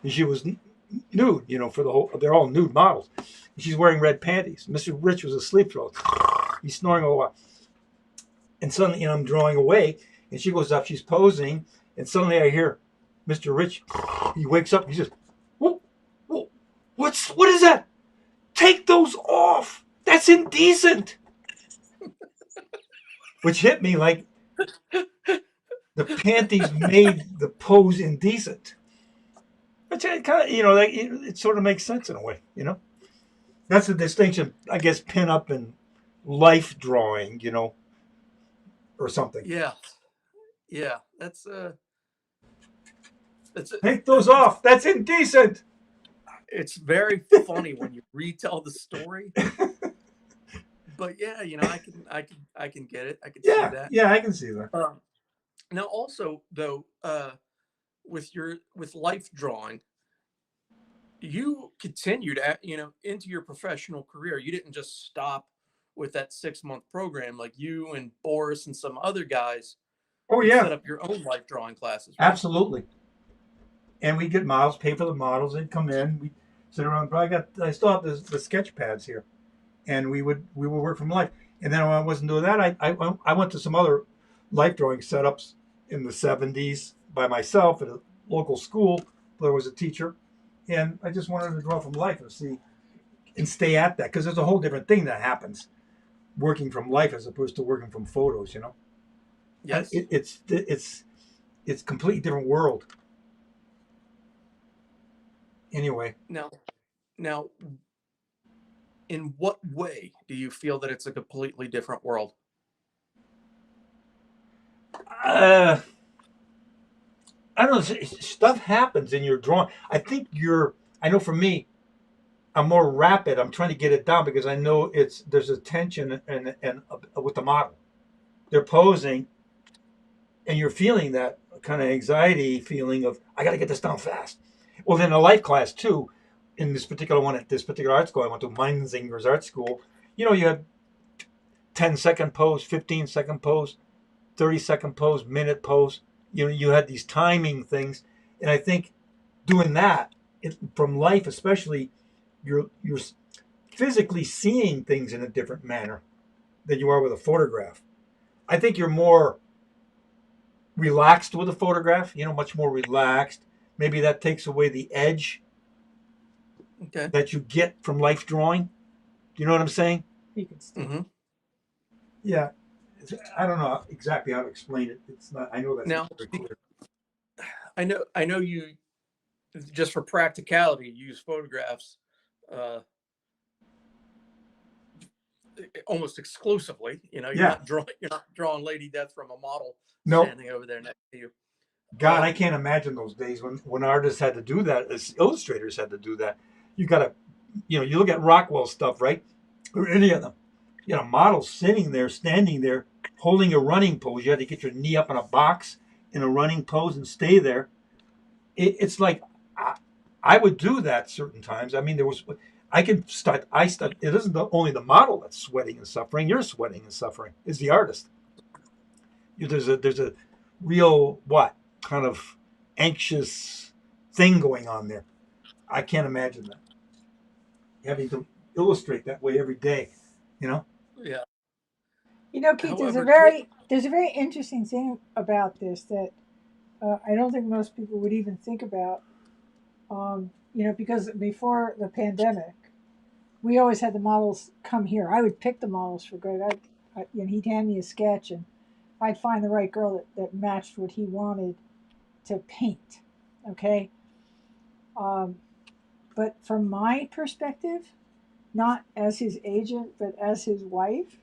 And she was nude, you know, they're all nude models. And she's wearing red panties. Mr. Rich was asleep for all. He's snoring all the while. And suddenly, you know, I'm drawing away, and she goes up, she's posing, and suddenly I hear Mr. Rich, he wakes up, he says, what is that? Take those off. That's indecent. Which hit me like the panties made the pose indecent. Which kind of, you know, like, it sort of makes sense in a way, you know. That's the distinction, I guess, pin up and life drawing, you know, or something. Yeah. That's take those off. That's indecent. It's very funny when you retell the story. But yeah, you know, I can get it. I can see that. Yeah, I can see that. Now, also though, with life drawing, you continued into your professional career. You didn't just stop with that 6-month program like you and Boris and some other guys Oh you'd yeah, set up your own life drawing classes, right? absolutely. And we get models, pay for the models. They'd come in. We sit around. I still have the sketch pads here, and we would work from life. And then when I wasn't doing that, I went to some other life drawing setups in the '70s by myself at a local school. There was a teacher, and I just wanted to draw from life and see and stay at that because there's a whole different thing that happens working from life as opposed to working from photos. Yes. It's completely different world. Anyway, Now, in what way do you feel that it's a completely different world? uh, I don't know. Stuff happens in your drawing. I think I know for me, I'm more rapid. I'm trying to get it down because I know there's a tension and with the model. They're posing, and you're feeling that kind of anxiety feeling of I got to get this down fast. Well, in a life class too, in this particular one at this particular art school, I went to Meinzinger's art school. You had 10-second pose, 15-second pose, 30-second pose, minute pose. You had these timing things, and I think doing that from life, especially, you're physically seeing things in a different manner than you are with a photograph. I think you're more relaxed with a photograph. Much more relaxed. Maybe that takes away the edge Okay. that you get from life drawing. Do you know what I'm saying? You can still. Mm-hmm. Yeah. I don't know exactly how to explain it. It's not. I know that's Now, not very clear. I know you, just for practicality, use photographs uh, almost exclusively. Yeah. You're not drawing Lady Death from a model No. standing over there next to you. God, I can't imagine those days when artists had to do that, as illustrators had to do that. You got to, you look at Rockwell stuff, right? Or any of them. Models sitting there, standing there, holding a running pose. You had to get your knee up in a box in a running pose and stay there. It's like I would do that certain times. I mean, I can start. It isn't only the model that's sweating and suffering. You're sweating and suffering. Is the artist. There's a real what kind of anxious thing going on there. I can't imagine that having to illustrate that way every day. You know. Yeah. Keith, However, there's a very interesting thing about this that I don't think most people would even think about. Because before the pandemic, we always had the models come here. I would pick the models for Greg. He'd hand me a sketch, and I'd find the right girl that matched what he wanted to paint. Okay. But from my perspective, not as his agent, but as his wife,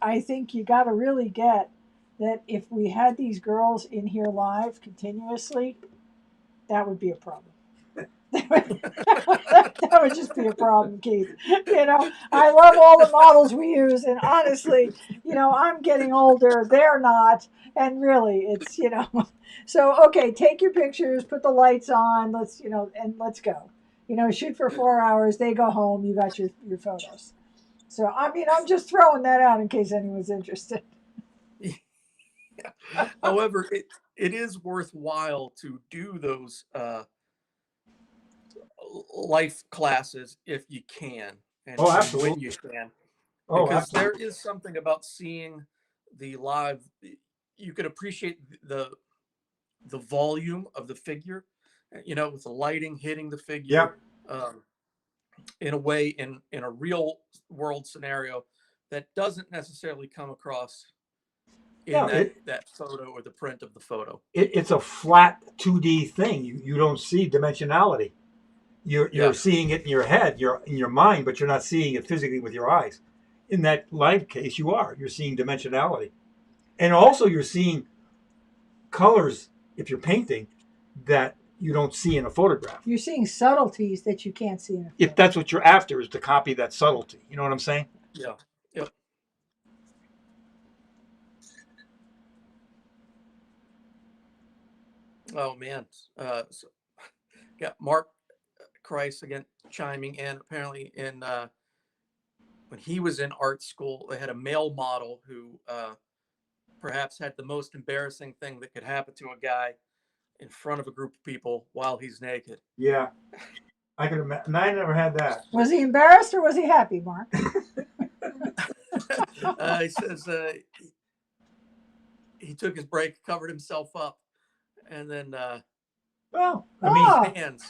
I think you got to really get that if we had these girls in here live continuously, that would be a problem. That would just be a problem, Keith. I love all the models we use, and honestly, I'm getting older. They're not, and really, it's. So okay, take your pictures, put the lights on. And let's go. Shoot for 4 hours. They go home. You got your photos. So I'm just throwing that out in case anyone's interested. however, it is worthwhile to do those life classes if you can, and Oh, when absolutely. you can, Oh, because there absolutely. is something about seeing the live. You could appreciate the volume of the figure, with the lighting hitting the Yeah. figure, um, in a way, in a real world scenario that doesn't necessarily come across in Yeah. that photo or the print of the photo. It's a flat 2D thing. You don't see dimensionality. You're Yeah. seeing it in your head, you're in your mind, but you're not seeing it physically with your eyes. In that live case, you are. You're seeing dimensionality, and also you're seeing colors if you're painting that you don't see in a photograph. You're seeing subtleties that you can't see in a photo. If that's what you're after, is to copy that subtlety. You know what I'm saying? Yeah. Yep. Oh man. So got Mark Kreis again chiming in. Apparently, when he was in art school, they had a male model who perhaps had the most embarrassing thing that could happen to a guy in front of a group of people while he's naked. Yeah, I can imagine. I never had that. Was he embarrassed or was he happy, Mark? He says he took his break, covered himself up, and then Well, I mean, hands.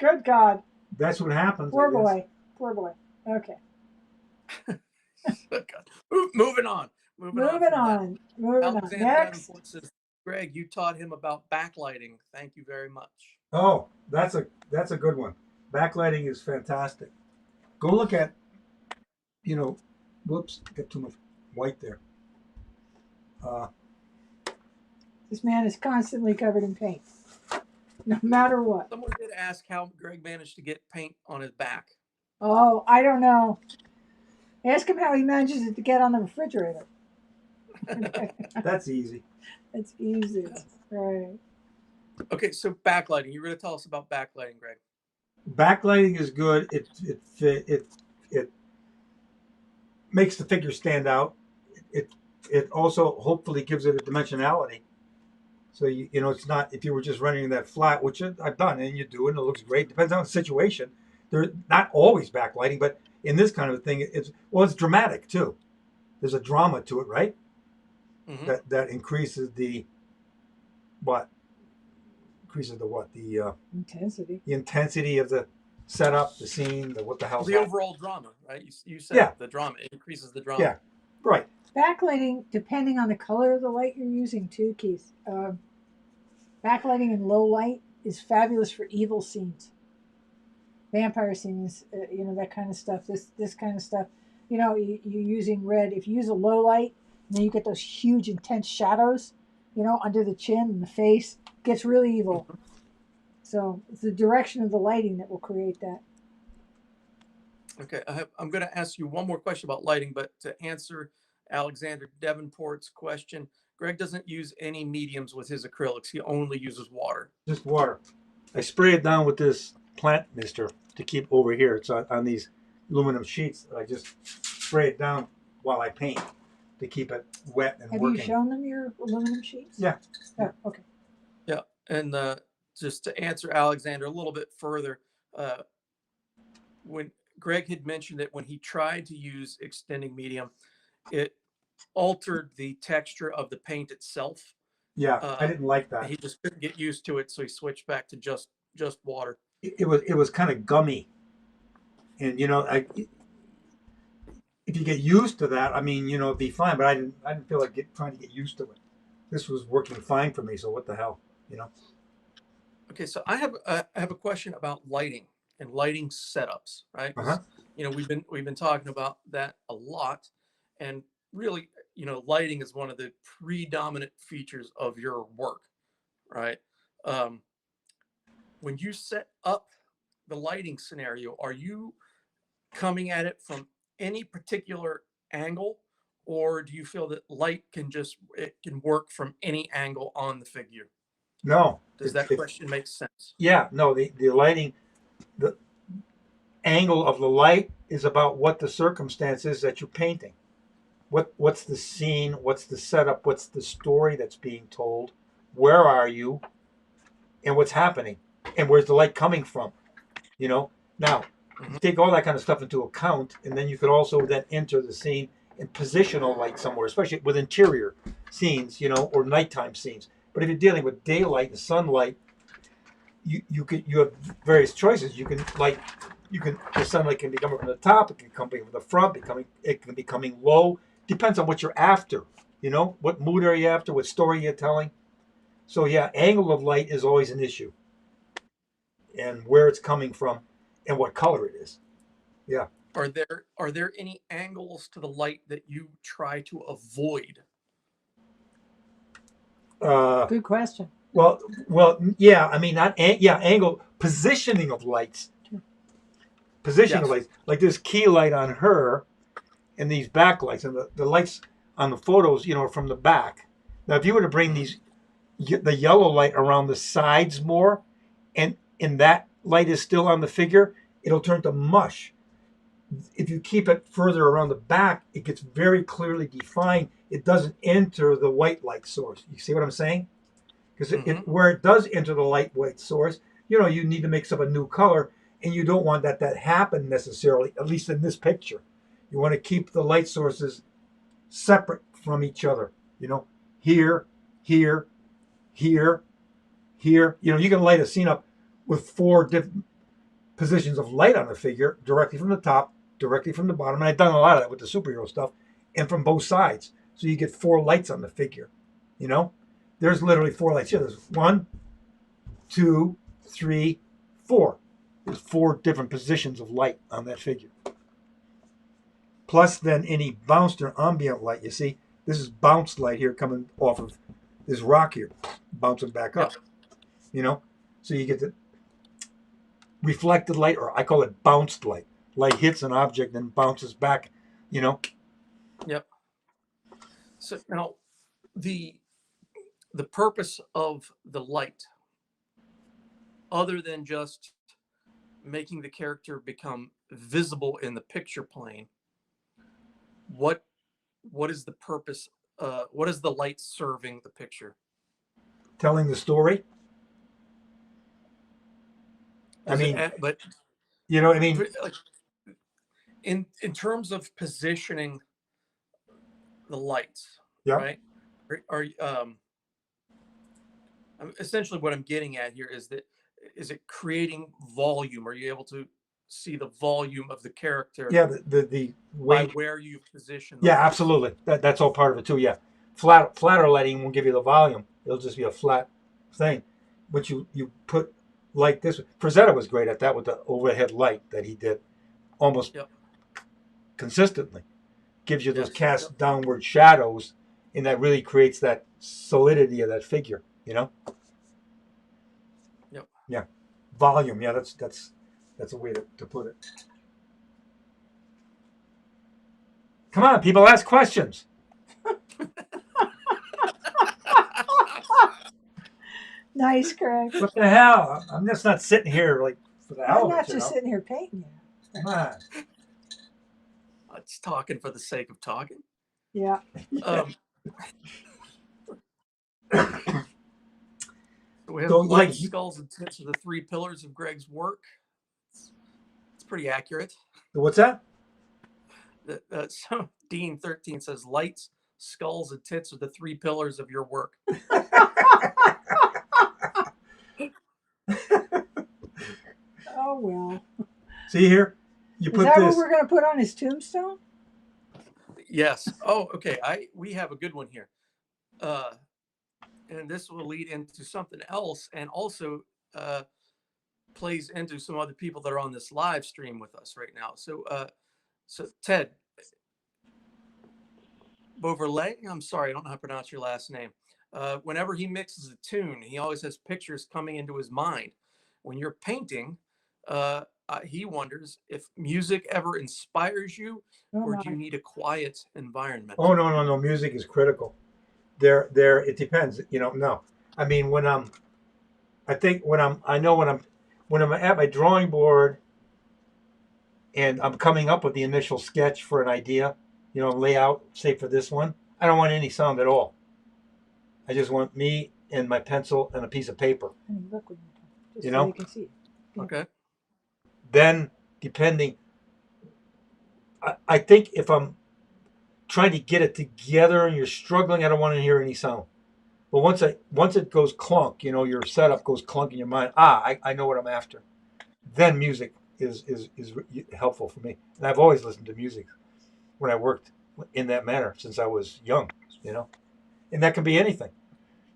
Good God. that's what happens. Poor boy. Poor boy. Okay. Moving on. Moving on. Alexander Next. Davenport says, Greg, you taught him about backlighting. Thank you very much. Oh, that's a good one. Backlighting is fantastic. Go look at, whoops, got too much white there. This man is constantly covered in paint, no matter what. Someone did ask how Greg managed to get paint on his back. Oh, I don't know. Ask him how he manages it to get on the refrigerator. That's easy. It's easy. Right. Okay, so backlighting. You're going to tell us about backlighting, Greg. Backlighting is good. It makes the figure stand out. It also hopefully gives it a dimensionality. So it's not, if you were just running that flat, which I've done, and you do, and it looks great. Depends on the situation. They're not always backlighting, but in this kind of a thing, it's dramatic too. There's a drama to it, right? Mm-hmm. That increases the what? Increases the what? The intensity. The intensity of the setup, the scene, the what the hell. The overall drama, right? You said the drama. It increases the drama. Yeah, right. Backlighting, depending on the color of the light you're using too, Keith. Backlighting in low light is fabulous for evil scenes, vampire scenes, that kind of stuff. This kind of stuff. You're using red. If you use a low light, and then you get those huge intense shadows, under the chin and the face, it gets really evil. So it's the direction of the lighting that will create that. Okay, I'm going to ask you one more question about lighting, but to answer Alexander Davenport's question, Greg doesn't use any mediums with his acrylics. He only uses water. Just water. I spray it down with this plant mister to keep over here. It's on these aluminum sheets. I just spray it down while I paint to keep it wet and working. Have you shown them your aluminum sheets? Yeah. Oh, okay. Yeah, and just to answer Alexander a little bit further, when Greg had mentioned that when he tried to use extending medium, it altered the texture of the paint itself. Yeah, I didn't like that. He just couldn't get used to it, so he switched back to just water. It was kind of gummy, and if you get used to that, it'd be fine. But I didn't feel like trying to get used to it. This was working fine for me. So what the hell, Okay, so I have a question about lighting and lighting setups, right? Uh-huh. We've been talking about that a lot, and really, lighting is one of the predominant features of your work, right? When you set up the lighting scenario, are you coming at it from any particular angle, or do you feel that light can work from any angle on the figure? No. Does that question make sense? Yeah, no, the lighting, the angle of the light is about what the circumstance is that you're painting. What's the scene? What's the setup? What's the story that's being told? Where are you? And what's happening? And where's the light coming from? Now, you take all that kind of stuff into account, and then you could also then enter the scene and positional light somewhere, especially with interior scenes, or nighttime scenes. But if you're dealing with daylight and sunlight, you have various choices. The sunlight can be coming from the top, it can come from the front, it can be coming low. Depends on what you're after. What mood are you after? What story you're telling? So yeah, angle of light is always an issue, and where it's coming from, and what color it is. Yeah. Are there any angles to the light that you try to avoid? Good question. Well, yeah. Angle, positioning of lights. Positioning of lights, like this key light on her, and these backlights, and the lights on the photos, are from the back. Now, if you were to bring the yellow light around the sides more, and that light is still on the figure, it'll turn to mush. if you keep it further around the back, it gets very clearly defined. It doesn't enter the white light source. You see what I'm saying? Because where it does enter the light white source, you need to mix up a new color, and you don't want that happen necessarily, at least in this picture. You want to keep the light sources separate from each other. Here, here, here, here. You can light a scene up with 4 different positions of light on the figure, directly from the top, directly from the bottom. And I've done a lot of that with the superhero stuff, and from both sides. So you get 4 lights on the figure. There's literally 4 lights here. There's 1, 2, 3, 4. There's 4 different positions of light on that figure. Plus then any bounced or ambient light. You see, this is bounced light here coming off of this rock here, bouncing back up. So you get the reflected light, or I call it bounced light. Light hits an object and bounces back. Yep. So now the purpose of the light, other than just making the character become visible in the picture plane, what is the purpose? What is the light serving the picture? Telling the story. But like, in terms of positioning the lights, yeah. Right? Essentially what I'm getting at here is it creating volume? Are you able to see the volume of the character? Yeah, the way by where you position. Yeah, lights. Absolutely. That's all part of it too. Yeah, flatter lighting won't give you the volume. It'll just be a flat thing. But you put like this. Frazetta was great at that with the overhead light that he did almost consistently. Gives you those cast downward shadows, and that really creates that solidity of that figure. Yep. Yeah. Volume. Yeah, that's a way to put it. Come on, people, ask questions. Nice, Greg. What the hell? I'm just not sitting here like for the hell of it. I'm not just know? sitting here painting you. Come on. It's talking for the sake of talking. Yeah. We have light, skulls, and tits are the 3 pillars of Greg's work. It's pretty accurate. What's that? So Dean 13 says lights, skulls, and tits are the 3 pillars of your work. Oh well. See here, you put this. Is that this. what we're going to put on his tombstone? Yes. Oh, okay. We have a good one here, and this will lead into something else, and also plays into some other people that are on this live stream with us right now. So Ted Beauverlet, I'm sorry, I don't know how to pronounce your last name. Whenever he mixes a tune, he always has pictures coming into his mind. When you're painting, he wonders if music ever inspires you, or do you need a quiet environment? Oh, no. Music is critical. There. It depends. No. I mean, when I'm at my drawing board and I'm coming up with the initial sketch for an idea, layout, say for this one, I don't want any sound at all. I just want me and my pencil and a piece of paper. And look, just so you can see. Yeah. Okay. Then, depending, I think if I'm trying to get it together and you're struggling, I don't want to hear any sound. But once it goes clunk, your setup goes clunk in your mind. I know what I'm after. Then music is helpful for me, and I've always listened to music when I worked in that manner since I was young. And that can be anything.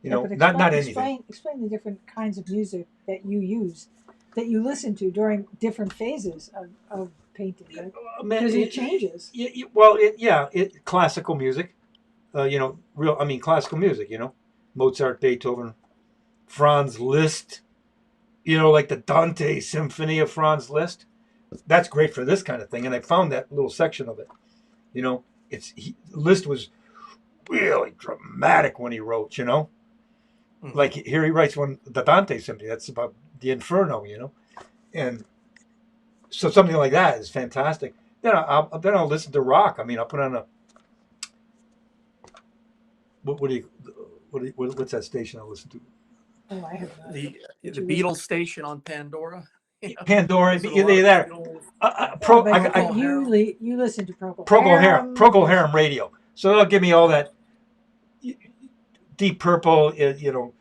Not anything. Explain the different kinds of music that you use, that you listen to during different phases of painting. Right? Because it changes. Classical music. Classical music. Mozart, Beethoven, Franz Liszt. Like the Dante Symphony of Franz Liszt. That's great for this kind of thing, and I found that little section of it. Liszt was really dramatic when he wrote. Mm-hmm. Like here he writes the Dante Symphony. That's about the Inferno. And so something like that is fantastic. then I'll listen to rock. I mean, I'll put on a what do you what's that station I listen to? Oh, I have no idea. The Beatles station on Pandora. Pandora, Listen to a lot they of there. Beatles. Pro, but I, you listen to Procol Harum. Procol Harum radio. So they'll give me all that Deep Purple, you know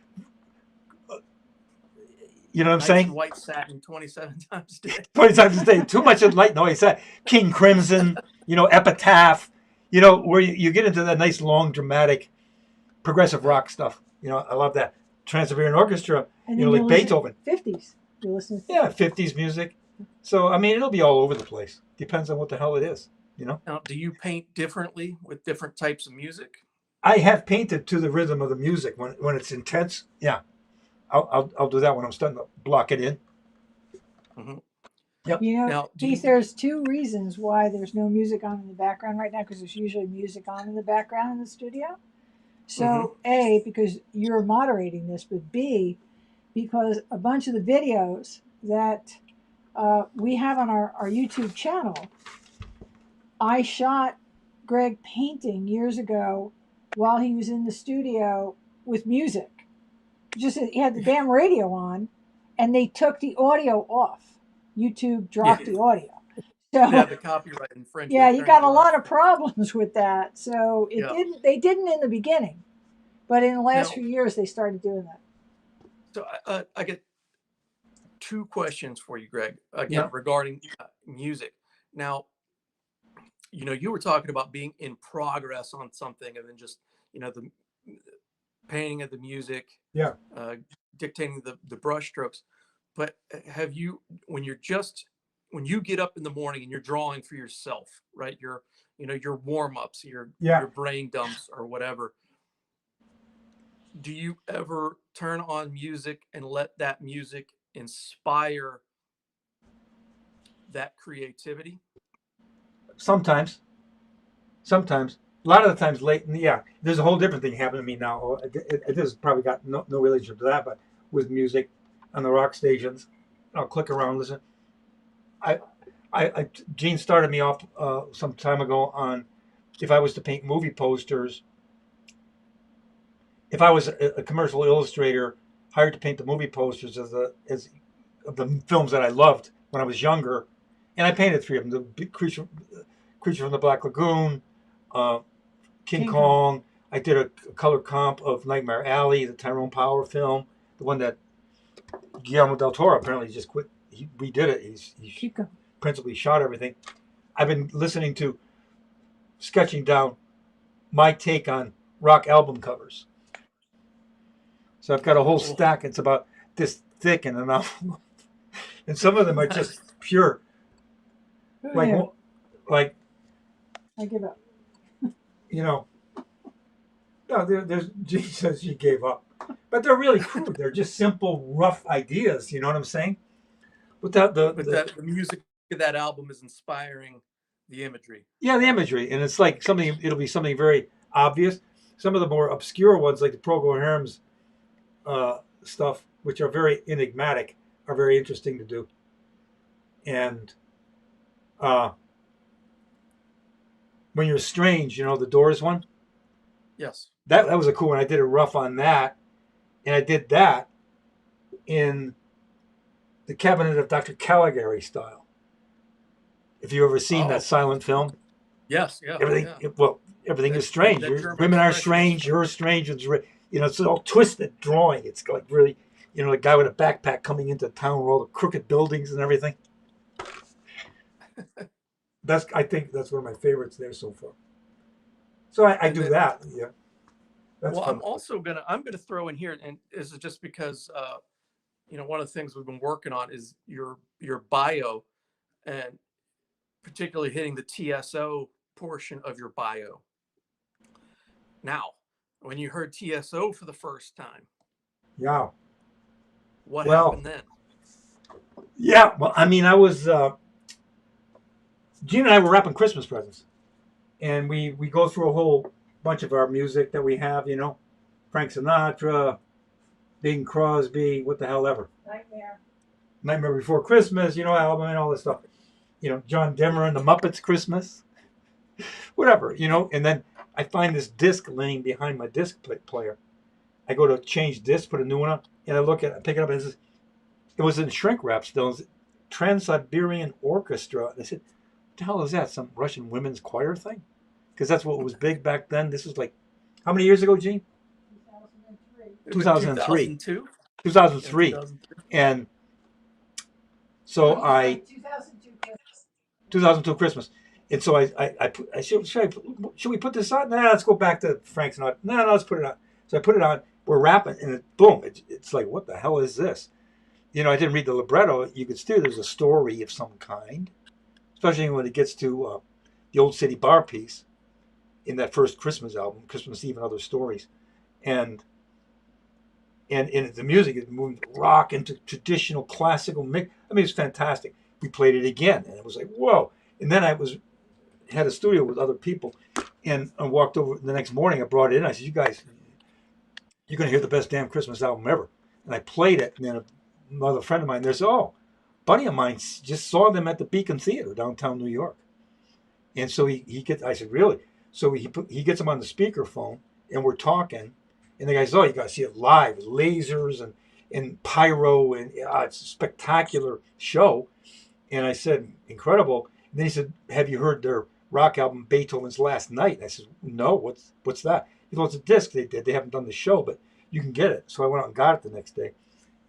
what I'm Nights saying? in White Satin 27 times a day. 20 times a day. Too much of light noise. King Crimson, Epitaph, where you get into that nice, long, dramatic, progressive rock stuff. I love that. Trans-Siberian Orchestra, And then like Beethoven. 50s. You listen to 50s music. So, I mean, it'll be all over the place. Depends on what the hell it is, Now, do you paint differently with different types of music? I have painted to the rhythm of the music when it's intense. Yeah. I'll do that when I'm starting to block it in. Mm-hmm. Yep. Now, Keith, there's two reasons why there's no music on in the background right now, because there's usually music on in the background in the studio. So, A, because you're moderating this, but B, because a bunch of the videos that we have on our YouTube channel, I shot Greg painting years ago while he was in the studio with music. Just he had the damn radio on, and they took the audio off. YouTube dropped the audio. So the copyright infringement. Yeah, you got a lot of problems with that. So they didn't in the beginning, but in the last few years they started doing that. So I get two questions for you, Greg. Again, regarding music. Now, you were talking about being in progress on something, and then just the painting of the music, dictating the brush strokes. But have you, when you get up in the morning and you're drawing for yourself, right? Your warm-ups, your brain dumps or whatever. Do you ever turn on music and let that music inspire that creativity? Sometimes. A lot of the times late, there's a whole different thing happening to me now. It has probably got no relationship to that, but with music on the rock stations, I'll click around, listen. Gene started me off some time ago on if I was to paint movie posters. If I was a commercial illustrator hired to paint the movie posters of the films that I loved when I was younger, and I painted 3 of them: the big Creature from the Black Lagoon, King Kong. I did a color comp of Nightmare Alley, the Tyrone Power film, the one that Guillermo del Toro apparently just quit. He redid it. He principally shot everything. I've been listening to, sketching down my take on rock album covers. So I've got a whole stack. It's about this thick and enough, and some of them are just pure. Like I give up. No, there's Gene says she gave up, but they're really crude. They're just simple, rough ideas. You know what I'm saying? Without the music of that album is inspiring the imagery. Yeah, the imagery, and it's like something. It'll be something very obvious. Some of the more obscure ones, like the Procol Harum's stuff, which are very enigmatic, are very interesting to do. And When You're Strange, the Doors one. Yes. That was a cool one. I did a rough on that, and I did that in the Cabinet of Dr. Caligari style. If you've ever seen that silent film. Yes, yeah. Everything is strange. Women are strange. You're strange. It's all twisted drawing. It's like really, a guy with a backpack coming into town with all the crooked buildings and everything. I think that's one of my favorites there so far. So I do that. Yeah. That's fun. I'm gonna throw in here, and this is just because one of the things we've been working on is your bio, and particularly hitting the TSO portion of your bio. Now, when you heard TSO for the first time, what happened then? Yeah, well, I mean, I was Gene and I were wrapping Christmas presents, and we go through a whole bunch of our music that we have, Frank Sinatra, Bing Crosby, what the hell ever. Nightmare Before Christmas, album and all this stuff. John Denver and the Muppets Christmas, whatever, and then I find this disc laying behind my disc player. I go to change disc, put a new one on, and I pick it up, and it was in shrink wrap still. It was Trans-Siberian Orchestra. And I said, what the hell is that? Some Russian women's choir thing? Because that's what was big back then. This was like, how many years ago, Gene? 2003. 2002. 2003. Yeah, 2003. And so 2002 Christmas. And so should we put this on? Nah, let's go back to Frank's. No, let's put it on. So I put it on. We're rapping, and boom! It's like, what the hell is this? I didn't read the libretto. You could still there's a story of some kind, especially when it gets to the Old City Bar piece in that first Christmas album, Christmas Eve and Other Stories, and the music is moving rock into traditional classical mix. I mean, it's fantastic. We played it again, and it was like, whoa! And then had a studio with other people, and I walked over the next morning. I brought it in. I said, "You guys, you're going to hear the best damn Christmas album ever." And I played it, and then another friend of mine there said, "Oh, buddy of mine just saw them at the Beacon Theater downtown New York." And so he gets. I said, "Really?" So he gets them on the speakerphone, and we're talking, and the guy says, "Oh, you got to see it live, lasers and pyro, and it's a spectacular show." And I said, "Incredible." And then he said, "Have you heard their rock album Beethoven's Last Night?" And I said, "No, what's that?" He goes, "It's a disc they did. They haven't done the show, but you can get it." So I went out and got it the next day,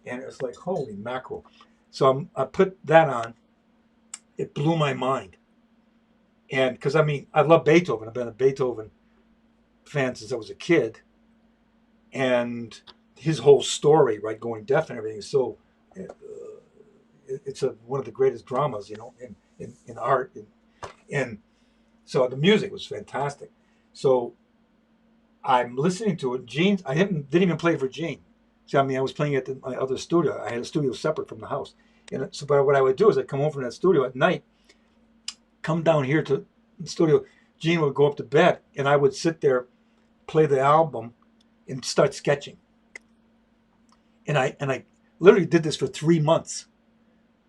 and it was like, holy mackerel. So I put that on. It blew my mind. And because I love Beethoven. I've been a Beethoven fan since I was a kid, and his whole story, right, going deaf and everything, is so. It's one of the greatest dramas, in art, and so the music was fantastic. So I'm listening to it. Gene, didn't even play for Gene. So I was playing at my other studio. I had a studio separate from the house, and so. But what I would do is I'd come home from that studio at night, come down here to the studio. Gene would go up to bed, and I would sit there, play the album, and start sketching. And I literally did this for 3 months.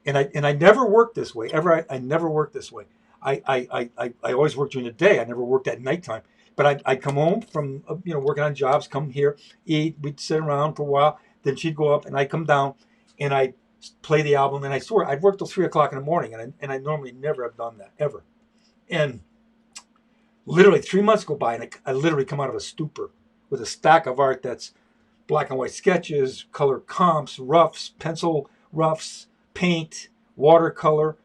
And I never worked this way ever. I never worked this way. I always worked during the day. I never worked at nighttime. But I'd come home from working on jobs, come here, eat. We'd sit around for a while. Then she'd go up, and I'd come down, and I'd play the album. And I swear I'd work till 3 o'clock in the morning, and I normally never have done that ever. And literally 3 months go by, and I literally come out of a stupor with a stack of art that's black and white sketches, color comps, roughs, pencil roughs, paint, watercolor,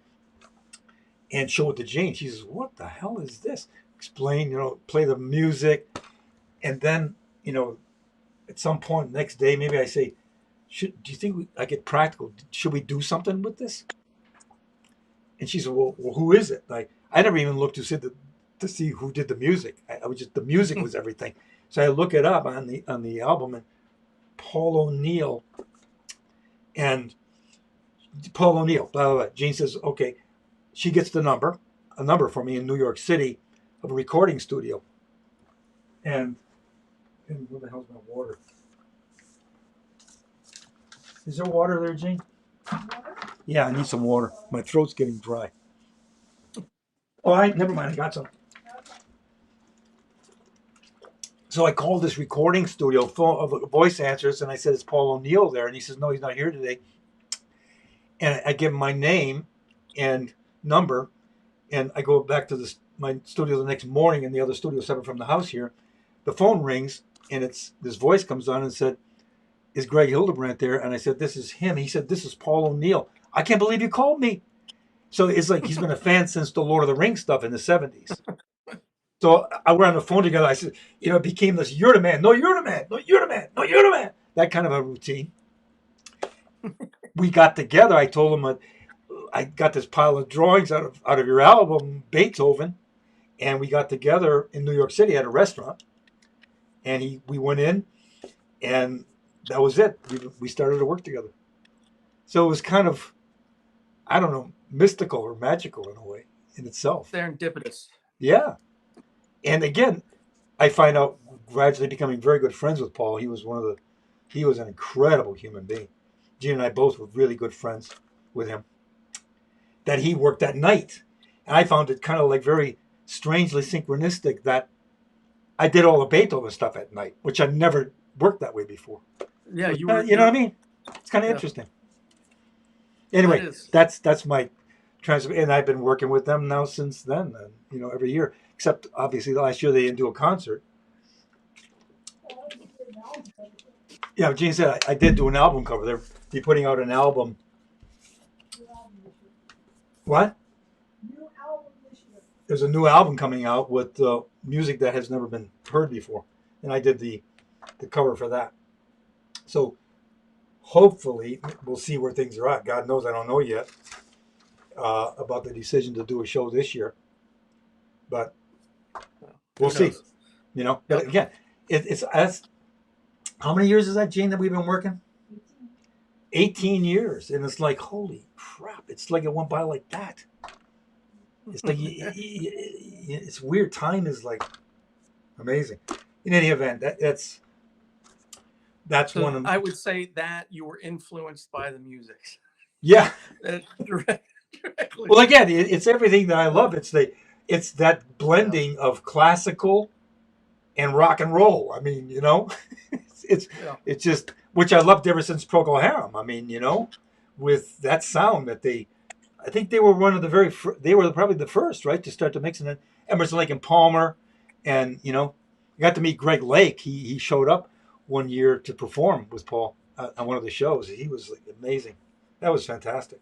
and show it to Jane. She says, "What the hell is this?" Explain, play the music. And then, at some point next day, maybe I say, do you think I get practical? Should we do something with this? And she said, well, who is it? I never even looked to see who did the music. I was just, the music was everything. So I look it up on the album, and Paul O'Neill, blah, blah, blah. Jane says, okay, she gets a number for me in New York City of a recording studio. And where the hell's my water? Is there water there, Jane? Water? Yeah, I need some water. My throat's getting dry. Oh, never mind. I got some. So I called this recording studio, voice answers, and I said, "It's Paul O'Neill there?" And he says, "No, he's not here today." And I give him my name and number, and I go back to my studio the next morning in the other studio separate from the house here. The phone rings, and this voice comes on and said, "Is Greg Hildebrandt there?" And I said, "This is him." He said, "This is Paul O'Neill. I can't believe you called me." So it's like he's been a fan since the Lord of the Rings stuff in the 70s. So we're on the phone together. I said, it became this, "You're the man. No, you're the man. No, you're the man. No, you're the man." That kind of a routine. We got together. I told him I got this pile of drawings out of your album, Beethoven. And we got together in New York City at a restaurant. And we went in, and that was it. We started to work together. So it was kind of, I don't know, mystical or magical in a way in itself. Serendipitous. Yeah. And again, I find out gradually becoming very good friends with Paul. He was an incredible human being. Gene and I both were really good friends with him. that he worked at night. And I found it kind of like very strangely synchronistic that I did all the Beethoven stuff at night, which I never worked that way before. Yeah, you You know what I mean? It's kind of Yeah. interesting. That Anyway, is. that's my transfer, and I've been working with them now since then. You know, every year, except obviously last year they didn't do a concert. Yeah, Gene said I did do an album cover. They're be putting out an album. What? There's a new album coming out with music that has never been heard before, and I did the cover for that. So hopefully we'll see where things are at. God knows I don't know yet about the decision to do a show this year, but we'll see. You know, but again, it's how many years is that, Gene, that we've been working? 18 years, and it's like, holy crap! It's like it went by like that. It's like it's weird. Time is like amazing. In any event, that's So one of. I would say that you were influenced by the music. Yeah. Directly. Well, again, it's everything that I love. It's that blending of classical and rock and roll. I mean, you know, it's just, which I loved ever since Procol Harum. I mean, you know, with that sound that I think they were one of the they were probably the first, right, to start to mix in Emerson, Lake and Palmer, and you know, I got to meet Greg Lake. He showed up one year to perform with Paul on one of the shows. He was like amazing. That was fantastic.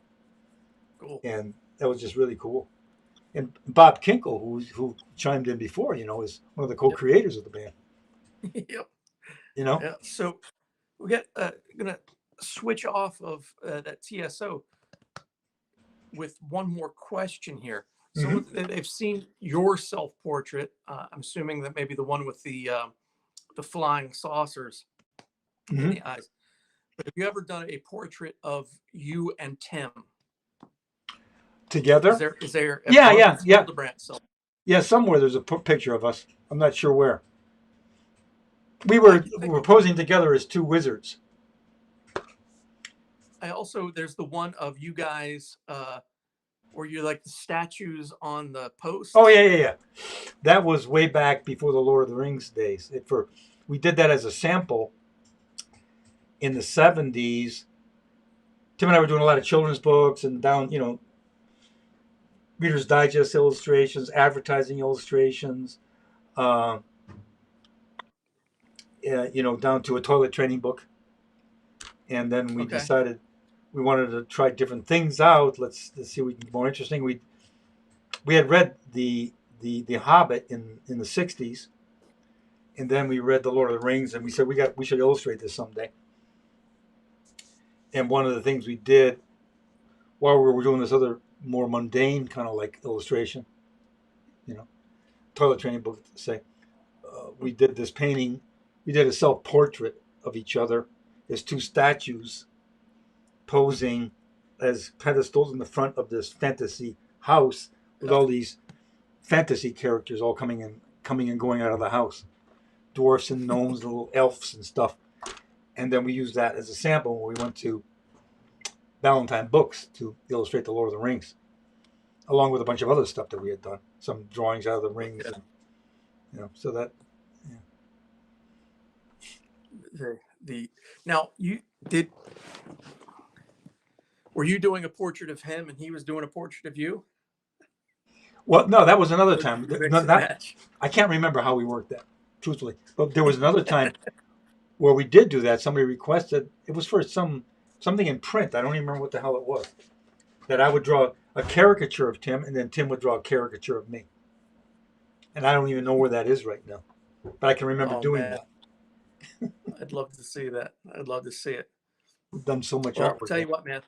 Cool. And that was just really cool. And Bob Kinkle, who chimed in before, you know, is one of the co-creators of the band. Yep. You know. Yeah. So we got gonna switch off of that TSO with one more question here. So they've seen your self-portrait. I'm assuming that maybe the one with the flying saucers in the eyes. But have you ever done a portrait of you and Tim together? Is there yeah. Hildebrandt self? Yeah, somewhere there's a picture of us. I'm not sure where. We were posing together as two wizards. There's the one of you guys where you're like the statues on the post. Oh yeah. That was way back before the Lord of the Rings days. We did that as a sample in the 70s. Tim and I were doing a lot of children's books and Reader's Digest illustrations, advertising illustrations, down to a toilet training book. And then we decided we wanted to try different things out. Let's see if we can be more interesting. We had read the Hobbit in the 60s, and then we read the Lord of the Rings, and we said we should illustrate this someday. And one of the things we did while we were doing this other more mundane kind of like illustration, toilet training book, say, we did this painting. We did a self-portrait of each other as two statues posing as pedestals in the front of this fantasy house with all these fantasy characters all coming and going out of the house, dwarfs and gnomes, little elves and stuff. And then we used that as a sample when we went to Valentine Books to illustrate the Lord of the Rings, along with a bunch of other stuff that we had done, some drawings out of the rings, and, so that. Yeah. Now were you doing a portrait of him and he was doing a portrait of you? Well, no, that was another time. I can't remember how we worked that, truthfully. But there was another time where we did do that. Somebody requested, it was for something in print. I don't even remember what the hell it was. That I would draw a caricature of Tim, and then Tim would draw a caricature of me. And I don't even know where that is right now. But I can remember doing that. I'd love to see that. I'd love to see it. We've done so much artwork. I'll tell you what, man.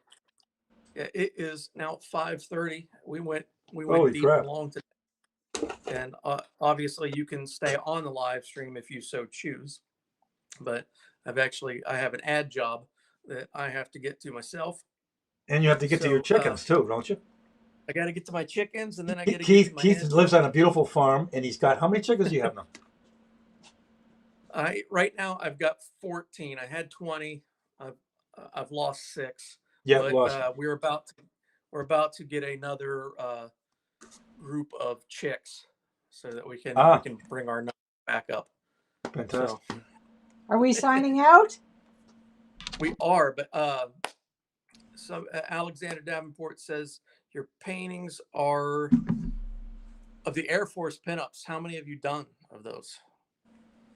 Yeah, it is now 5:30. We went Holy deep crap. and long today. And obviously you can stay on the live stream if you so choose. But I have an ad job that I have to get to myself. And you have to get to your chickens too, don't you? I got to get to my chickens, and then I got to get to my Keith lives on a beautiful farm, and he's got, how many chickens do you have now? Right now I've got 14. I had 20. I've lost 6. Yeah, but we're we're about to get another group of chicks so that we can bring our numbers back up. Fantastic. So Are we signing out? we are, but so Alexander Davenport says your paintings are of the Air Force pinups. How many have you done of those?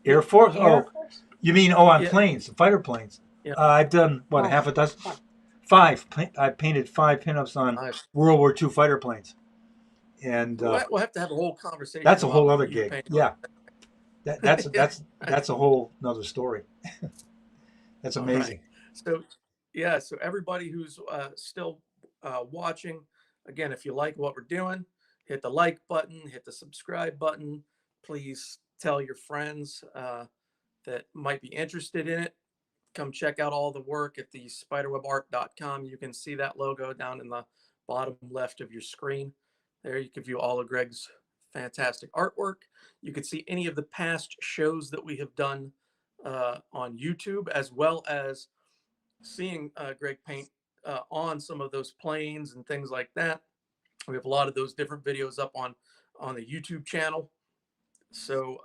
Air Force? Air Oh, Force? you mean on Yeah. planes, fighter planes? Yeah. I've done half a dozen, five. I painted 5 pinups on Nice. World War II fighter planes, and We'll have to have a whole conversation. that's a whole about other you gig. painting. Yeah, that's a whole another story. That's amazing. Right. So everybody who's still watching, again, if you like what we're doing, hit the like button, hit the subscribe button. Please tell your friends that might be interested in it. Come check out all the work at the spiderwebart.com. You can see that logo down in the bottom left of your screen. There you can view all of Greg's fantastic artwork. You can see any of the past shows that we have done on YouTube, as well as seeing Greg paint on some of those planes and things like that. We have a lot of those different videos up on the YouTube channel. So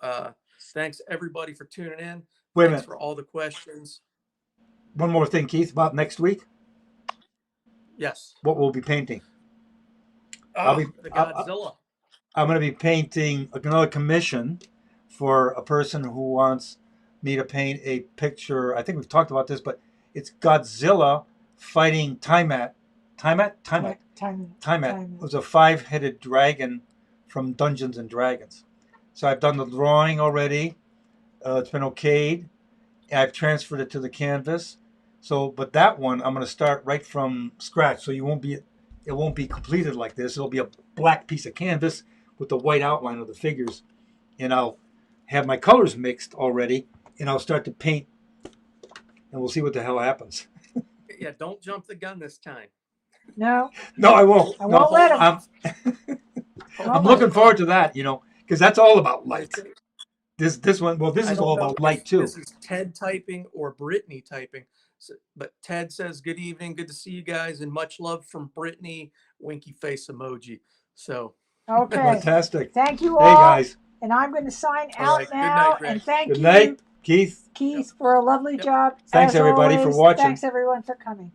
thanks everybody for tuning in. Wait a Thanks minute. for all the questions. One more thing, Keith, about next week. Yes. What we'll be painting. The Godzilla. I'm going to be painting another commission for a person who wants me to paint a picture. I think we've talked about this, but it's Godzilla fighting Tiamat. Tiamat? It was a 5-headed dragon from Dungeons and Dragons. So I've done the drawing already. It's been okayed. I've transferred it to the canvas. So, but that one I'm going to start right from scratch. So it won't be completed like this. It'll be a black piece of canvas with the white outline of the figures, and I'll have my colors mixed already, and I'll start to paint, and we'll see what the hell happens. Yeah, don't jump the gun this time. No, I won't. I won't let him. I'm looking forward to that, because that's all about light. This one, this is all about light too. This is Ted typing or Brittany typing. So, but Ted says, "Good evening, good to see you guys, and much love from Brittany." Winky face emoji. So okay, fantastic. Thank you all. Hey guys, and I'm going to sign All out right. now. Good night, Greg. And thank good you, night, Keith. Keith, for a lovely job. Thanks As everybody always, for watching. Thanks everyone for coming.